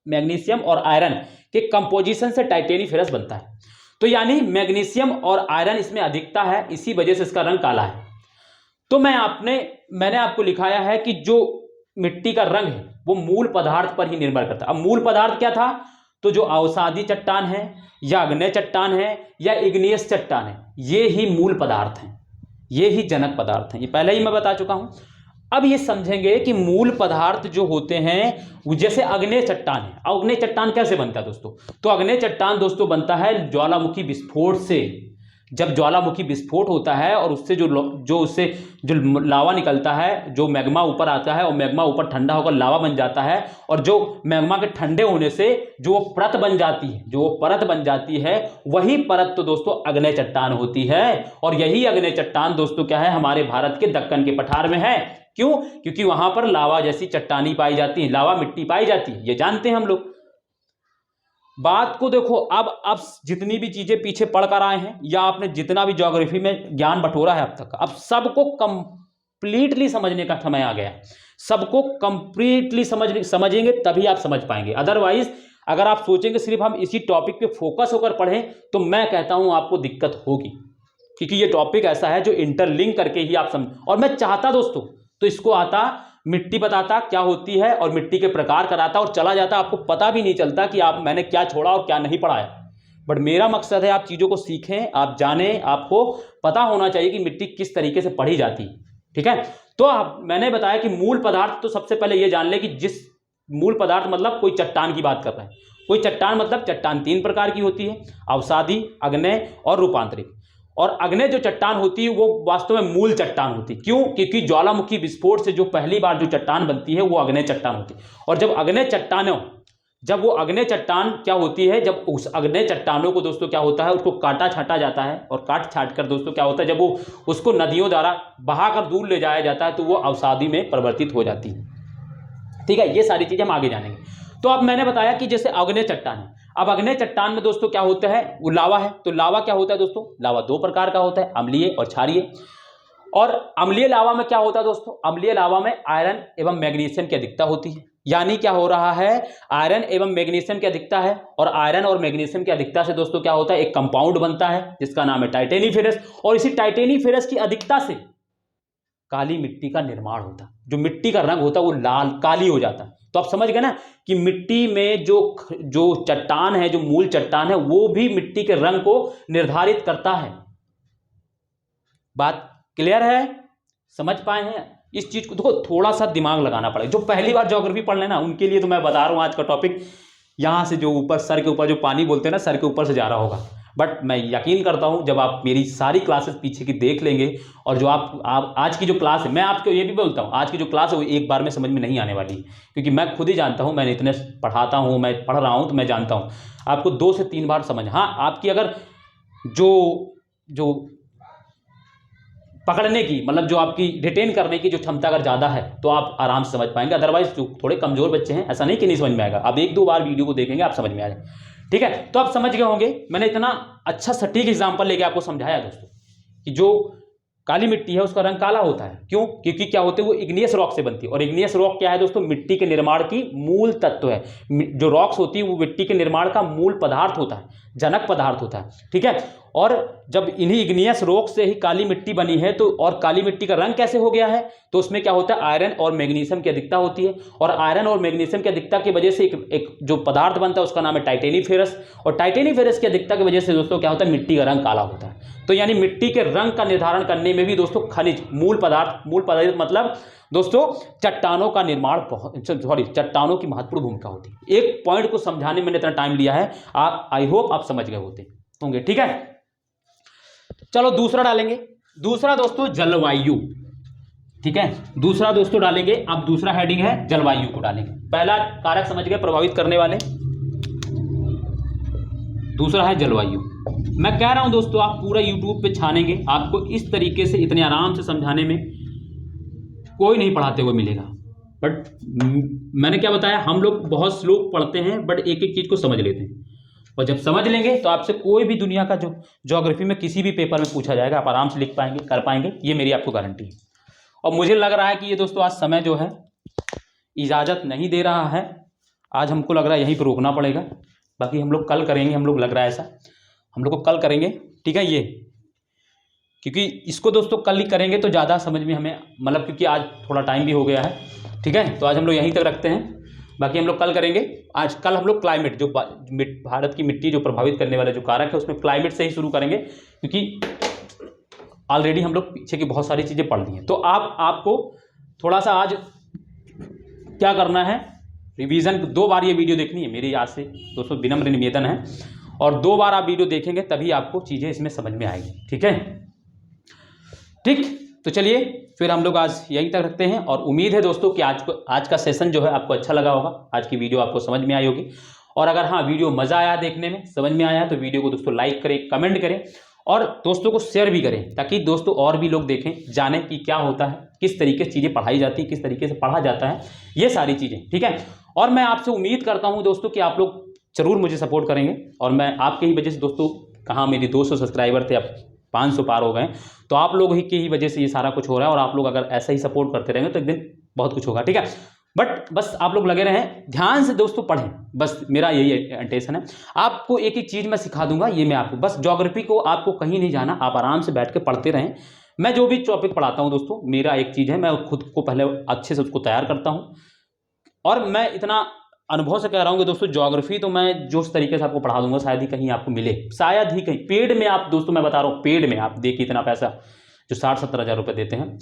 मैग्नीशियम और आयरन के कंपोजिशन से टाइटेनी फेरस बनता है। तो यानी मैग्नीशियम और आयरन इसमें अधिकता है, इसी वजह से इसका रंग काला है। तो मैंने आपको लिखाया है कि जो मिट्टी का रंग है वो मूल पदार्थ पर ही निर्भर करता है। अब मूल पदार्थ क्या था, तो जो अवसादी चट्टान है या अग्नेय चट्टान है या इग्नियस चट्टान है, ये ही मूल पदार्थ हैं, ये ही जनक पदार्थ हैं। ये पहले ही मैं बता चुका हूं। अब ये समझेंगे कि मूल पदार्थ जो होते हैं, जैसे अग्नेय चट्टान है। अग्नेय चट्टान कैसे बनता है दोस्तों, तो अग्नेय चट्टान दोस्तों बनता है ज्वालामुखी विस्फोट से। जब ज्वालामुखी विस्फोट होता है और उससे जो लावा निकलता है, जो मैग्मा ऊपर आता है और मैग्मा ऊपर ठंडा होकर लावा बन जाता है, और जो मैग्मा के ठंडे होने से जो परत बन जाती है, वही परत तो दोस्तों अग्नेय चट्टान होती है। और यही अग्नेय चट्टान दोस्तों क्या है, हमारे भारत के दक्कन के पठार में है। क्यों, क्योंकि वहां पर लावा जैसी चट्टानी पाई जाती है, लावा मिट्टी पाई जाती है, ये जानते हैं हम लोग। बात को देखो, अब जितनी भी चीजें पीछे पढ़कर आए हैं या आपने जितना भी ज्योग्राफी में ज्ञान बटोरा है अब तक, अब सबको कंप्लीटली समझने का समय आ गया। सबको कंप्लीटली समझेंगे तभी आप समझ पाएंगे। अदरवाइज अगर आप सोचेंगे सिर्फ हम इसी टॉपिक पे फोकस होकर पढ़ें, तो मैं कहता हूं आपको दिक्कत होगी, क्योंकि ये टॉपिक ऐसा है जो इंटरलिंक करके ही आप समझ। और मैं चाहता दोस्तों तो इसको आता, मिट्टी बताता क्या होती है और मिट्टी के प्रकार कराता और चला जाता, आपको पता भी नहीं चलता कि मैंने क्या छोड़ा और क्या नहीं पढ़ाया। बट मेरा मकसद है आप चीज़ों को सीखें, आप जानें, आपको पता होना चाहिए कि मिट्टी किस तरीके से पढ़ी जाती है। ठीक है, तो मैंने बताया कि मूल पदार्थ, तो सबसे पहले ये जान ले कि जिस मूल पदार्थ मतलब कोई चट्टान की बात कर रहा है। कोई चट्टान मतलब चट्टान 3 प्रकार की होती है, अवसादी, अग्नेय और रूपांतरित। और अग्नेय जो चट्टान होती है वो वास्तव में मूल चट्टान होती है। क्यों, क्योंकि ज्वालामुखी विस्फोट से जो पहली बार जो चट्टान बनती है वो अग्नेय चट्टान होती है। और जब वो अग्नेय चट्टान क्या होती है, जब उस अग्नेय चट्टानों को दोस्तों क्या होता है, उसको काटा छाटा जाता है, और काट छाट कर दोस्तों क्या होता है, जब वो उसको नदियों द्वारा बहाकर दूर ले जाया जाता है तो वो अवसादी में परिवर्तित हो जाती है। ठीक है, ये सारी चीजें हम आगे जानेंगे। तो अब मैंने बताया कि जैसे अग्नेय चट्टान है, अब अग्नेय चट्टान में दोस्तों क्या होता है, वो लावा है। तो लावा क्या होता है दोस्तों, लावा 2 प्रकार का होता है, अम्लीय और क्षारीय। और अम्लीय लावा में क्या होता है दोस्तों, अम्लीय लावा में आयरन एवं मैग्नीशियम की अधिकता होती है। यानी क्या हो रहा है, आयरन एवं मैग्नीशियम की अधिकता है, और आयरन और मैग्नीशियम की अधिकता से दोस्तों क्या होता है, एक कंपाउंड बनता है जिसका नाम है टाइटेनी फेरस। और इसी टाइटेनी फेरस की अधिकता से काली मिट्टी का निर्माण होता है। जो मिट्टी का रंग होता है वो लाल काली हो जाता है। तो आप समझ गए ना कि मिट्टी में जो चट्टान है, जो मूल चट्टान है, वो भी मिट्टी के रंग को निर्धारित करता है। बात क्लियर है, समझ पाए हैं इस चीज को। देखो थोड़ा सा दिमाग लगाना पड़ेगा, जो पहली बार ज्योग्राफी पढ़ लेना उनके लिए तो मैं बता रहा हूं आज का टॉपिक यहां से जो ऊपर सर के ऊपर जो पानी बोलते हैं ना, सर के ऊपर से जा रहा होगा। बट मैं यकीन करता हूं जब आप मेरी सारी क्लासेस पीछे की देख लेंगे, और जो आप आज की जो क्लास है, मैं आपको ये भी बोलता हूं आज की जो क्लास है वो एक बार में समझ में नहीं आने वाली, क्योंकि मैं खुद ही जानता हूं, मैंने इतने पढ़ाता हूं, मैं पढ़ रहा हूं, तो मैं जानता हूं आपको 2 से 3 बार समझ। हाँ, आपकी अगर जो पकड़ने की मतलब जो आपकी रिटेन करने की जो क्षमता अगर ज़्यादा है तो आप आराम से समझ पाएंगे। अदरवाइज जो थोड़े कमजोर बच्चे हैं, ऐसा नहीं कि नहीं समझ में आएगा, आप 1-2 बार वीडियो को देखेंगे आप समझ में आ जाए। ठीक है, तो आप समझ गए होंगे मैंने इतना अच्छा सटीक एग्जाम्पल लेके आपको समझाया दोस्तों कि जो काली मिट्टी है उसका रंग काला होता है। क्यों, क्योंकि क्या होते हैं, वो इग्नियस रॉक से बनती है। और इग्नियस रॉक क्या है दोस्तों, मिट्टी के निर्माण की मूल तत्व है। जो रॉक्स होती है वो मिट्टी के निर्माण का मूल पदार्थ होता है, जनक पदार्थ होता है। ठीक है, और जब इन्हीं इग्नियस रॉक से ही काली मिट्टी बनी है, तो और काली मिट्टी का रंग कैसे हो गया है, तो उसमें क्या होता है, आयरन और मैग्नीशियम की अधिकता होती है। और आयरन और मैग्नीशियम की अधिकता की वजह से एक जो पदार्थ बनता है उसका नाम है टाइटेनी फेरस। और टाइटेनी फेरस की अधिकता की वजह से दोस्तों क्या होता है, मिट्टी का रंग काला होता है। तो यानी मिट्टी के रंग का निर्धारण करने में भी दोस्तों खनिज मूल पदार्थ मतलब दोस्तों चट्टानों का निर्माण चट्टानों की महत्वपूर्ण भूमिका होती है। एक पॉइंट को समझाने में इतना टाइम लिया है, आप आई होप आप समझ गए होंगे। ठीक है, चलो दूसरा डालेंगे। दूसरा दोस्तों जलवायु। ठीक है। दूसरा दोस्तों डालेंगे, अब दूसरा हेडिंग है जलवायु को डालेंगे। पहला कारक समझ गए, प्रभावित करने वाले। दूसरा है जलवायु। मैं कह रहा हूं दोस्तों, आप पूरा यूट्यूब पे छानेंगे, आपको इस तरीके से इतने आराम से समझाने में कोई नहीं पढ़ाते हुए मिलेगा। बट मैंने क्या बताया, हम लोग बहुत स्लो पढ़ते हैं, बट एक एक चीज को समझ लेते हैं, और जब समझ लेंगे तो आपसे कोई भी दुनिया का जो ज्योग्राफी में किसी भी पेपर में पूछा जाएगा, आप आराम से लिख पाएंगे, कर पाएंगे, ये मेरी आपको गारंटी है। और मुझे लग रहा है कि ये दोस्तों आज समय जो है इजाज़त नहीं दे रहा है, आज हमको लग रहा है यहीं पर रोकना पड़ेगा। बाकी हम लोग कल करेंगे, हम लोग लग रहा है ऐसा, हम लोग को कल करेंगे, ठीक है। ये क्योंकि इसको दोस्तों कल ही करेंगे तो ज़्यादा समझ में हमें, मतलब क्योंकि आज थोड़ा टाइम भी हो गया है, ठीक है। तो आज हम लोग यहीं तक रखते हैं, बाकी हम लोग कल करेंगे। आज कल हम लोग क्लाइमेट, जो भारत की मिट्टी जो प्रभावित करने वाले जो कारक है उसमें क्लाइमेट से ही शुरू करेंगे, क्योंकि ऑलरेडी हम लोग पीछे की बहुत सारी चीज़ें पढ़ ली हैं। तो आपको थोड़ा सा आज क्या करना है, रिवीजन 2 बार ये वीडियो देखनी है मेरी आज से दोस्तों, विनम्र निवेदन है। और 2 बार आप वीडियो देखेंगे तभी आपको चीज़ें इसमें समझ में आएगी, ठीक है। ठीक, तो चलिए फिर हम लोग आज यहीं तक रखते हैं, और उम्मीद है दोस्तों कि आज का सेशन जो है आपको अच्छा लगा होगा, आज की वीडियो आपको समझ में आई होगी। और अगर हाँ वीडियो मज़ा आया देखने में, समझ में आया, तो वीडियो को दोस्तों लाइक करें, कमेंट करें, और दोस्तों को शेयर भी करें, ताकि दोस्तों और भी लोग देखें, जानें कि क्या होता है, किस तरीके से चीज़ें पढ़ाई जाती है, किस तरीके से पढ़ा जाता है, ये सारी चीज़ें, ठीक है। और मैं आपसे उम्मीद करता हूँ दोस्तों कि आप लोग जरूर मुझे सपोर्ट करेंगे, और मैं आपके ही वजह से दोस्तों, कहाँ मेरी 200 सब्सक्राइबर थे, अब 500 पार हो गए, तो आप लोग ही की ही वजह से ये सारा कुछ हो रहा है। और आप लोग अगर ऐसा ही सपोर्ट करते रहेंगे तो एक दिन बहुत कुछ होगा, ठीक है। बट बस आप लोग लगे रहें, ध्यान से दोस्तों पढ़ें, बस मेरा यही इंटेंशन है। आपको एक एक चीज़ मैं सिखा दूंगा, ये मैं आपको, बस ज्योग्राफी को आपको कहीं नहीं जाना, आप आराम से बैठ के पढ़ते रहें। मैं जो भी टॉपिक पढ़ाता हूँ दोस्तों, मेरा एक चीज़ है, मैं खुद को पहले अच्छे से उसको तैयार करता हूँ, और मैं इतना अनुभव से कह रहा हूँ कि दोस्तों ज्योग्राफी तो मैं जो उस तरीके से आपको पढ़ा दूंगा, शायद ही कहीं आपको मिले, शायद ही कहीं पेड में आप दोस्तों, मैं बता रहा हूँ पेड में आप देखिए, इतना पैसा जो 60-70 हज़ार रुपये देते हैं,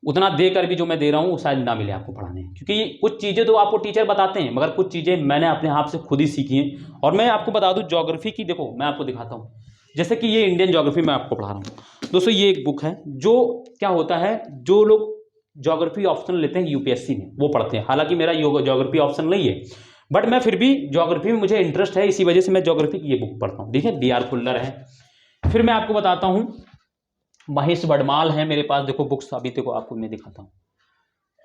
उतना देकर भी जो मैं दे रहा हूँ वो शायद ना मिले आपको पढ़ाने, क्योंकि कुछ चीज़ें तो आपको टीचर बताते हैं, मगर कुछ चीज़ें मैंने अपने आप से खुद ही सीखी हैं। और मैं आपको बता दूँ ज्योग्राफी की, देखो मैं आपको दिखाता हूँ, जैसे कि ये इंडियन ज्योग्राफी मैं आपको पढ़ा रहा हूँ दोस्तों, ये एक बुक है, जो क्या होता है, जो लोग ज्योग्राफी ऑप्शन लेते हैं यूपीएससी में वो पढ़ते हैं, हालांकि मेरा ज्योग्राफी ऑप्शन नहीं है, बट मैं फिर भी ज्योग्राफी में मुझे इंटरेस्ट है, इसी वजह से मैं ज्योग्राफी की ये बुक पढ़ता हूँ। देखिए BR खुल्लर है, फिर मैं आपको बताता हूँ महेश वडमाल है मेरे पास, देखो बुक्स अभी देखो आपको मैं दिखाता हूँ,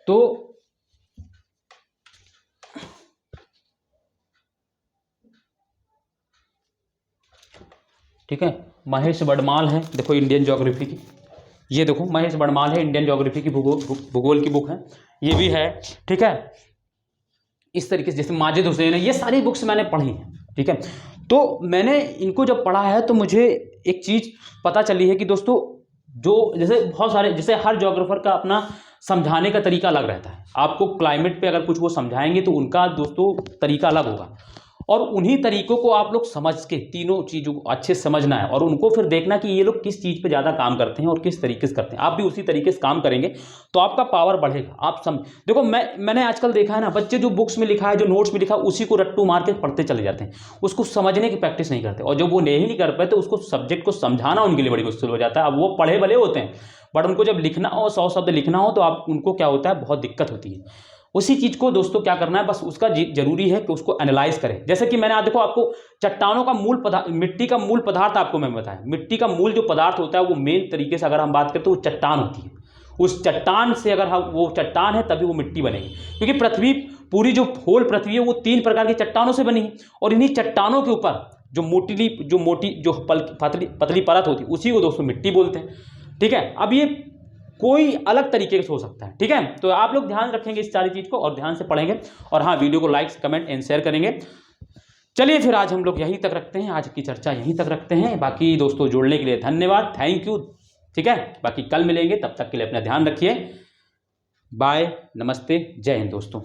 तो ठीक है, महेश वडमाल है, देखो इंडियन ज्योग्राफी की, ये देखो महेश वडमाल है, इंडियन ज्योग्राफी की भूगोल की बुक है, ये भी है, ठीक है। इस तरीके से जैसे माजिद हुसैन है, ये सारी बुक्स मैंने पढ़ी हैं, ठीक है। तो मैंने इनको जब पढ़ा है तो मुझे एक चीज़ पता चली है कि दोस्तों, जो जैसे बहुत सारे, जैसे हर ज्योग्राफर का अपना समझाने का तरीका अलग रहता है। आपको क्लाइमेट पे अगर कुछ वो समझाएंगे तो उनका दोस्तों तरीका अलग होगा, और उन्हीं तरीकों को आप लोग समझ के, तीनों चीज़ों को अच्छे से समझना है, और उनको फिर देखना कि ये लोग किस चीज़ पे ज़्यादा काम करते हैं और किस तरीके से करते हैं। आप भी उसी तरीके से काम करेंगे तो आपका पावर बढ़ेगा। आप देखो, मैंने आजकल देखा है ना, बच्चे जो बुक्स में लिखा है, जो नोट्स में लिखा है, उसी को रट्टू मार के पढ़ते चले जाते हैं, उसको समझने की प्रैक्टिस नहीं करते, और जब वो नहीं कर पाए तो उसको सब्जेक्ट को समझाना उनके लिए बड़ी मुश्किल हो जाता है। अब वो पढ़े भले होते हैं, बट उनको जब लिखना हो, 100 शब्द लिखना हो, तो आप उनको क्या होता है, बहुत दिक्कत होती है। उसी चीज़ को दोस्तों क्या करना है, बस उसका जरूरी है कि उसको एनालाइज करें। जैसे कि मैंने देखो आपको चट्टानों का मूल पदार्थ, मिट्टी का मूल पदार्थ आपको मैं बताया, मिट्टी का मूल जो पदार्थ होता है वो मेन तरीके से अगर हम बात करें तो वो चट्टान होती है। उस चट्टान से अगर हम, वो चट्टान है तभी वो मिट्टी बनेगी, क्योंकि पृथ्वी, पूरी जो होल पृथ्वी है वो 3 प्रकार की चट्टानों से बनी है, और इन्हीं चट्टानों के ऊपर जो पतली परत होती है उसी को दोस्तों मिट्टी बोलते हैं, ठीक है। अब ये कोई अलग तरीके से हो सकता है, ठीक है। तो आप लोग ध्यान रखेंगे इस सारी चीज़ को, और ध्यान से पढ़ेंगे, और हाँ वीडियो को लाइक, कमेंट एंड शेयर करेंगे। चलिए फिर आज हम लोग यहीं तक रखते हैं, आज की चर्चा यहीं तक रखते हैं। बाकी दोस्तों जुड़ने के लिए धन्यवाद, थैंक यू, ठीक है। बाकी कल मिलेंगे, तब तक के लिए अपना ध्यान रखिए, बाय, नमस्ते, जय हिंद दोस्तों।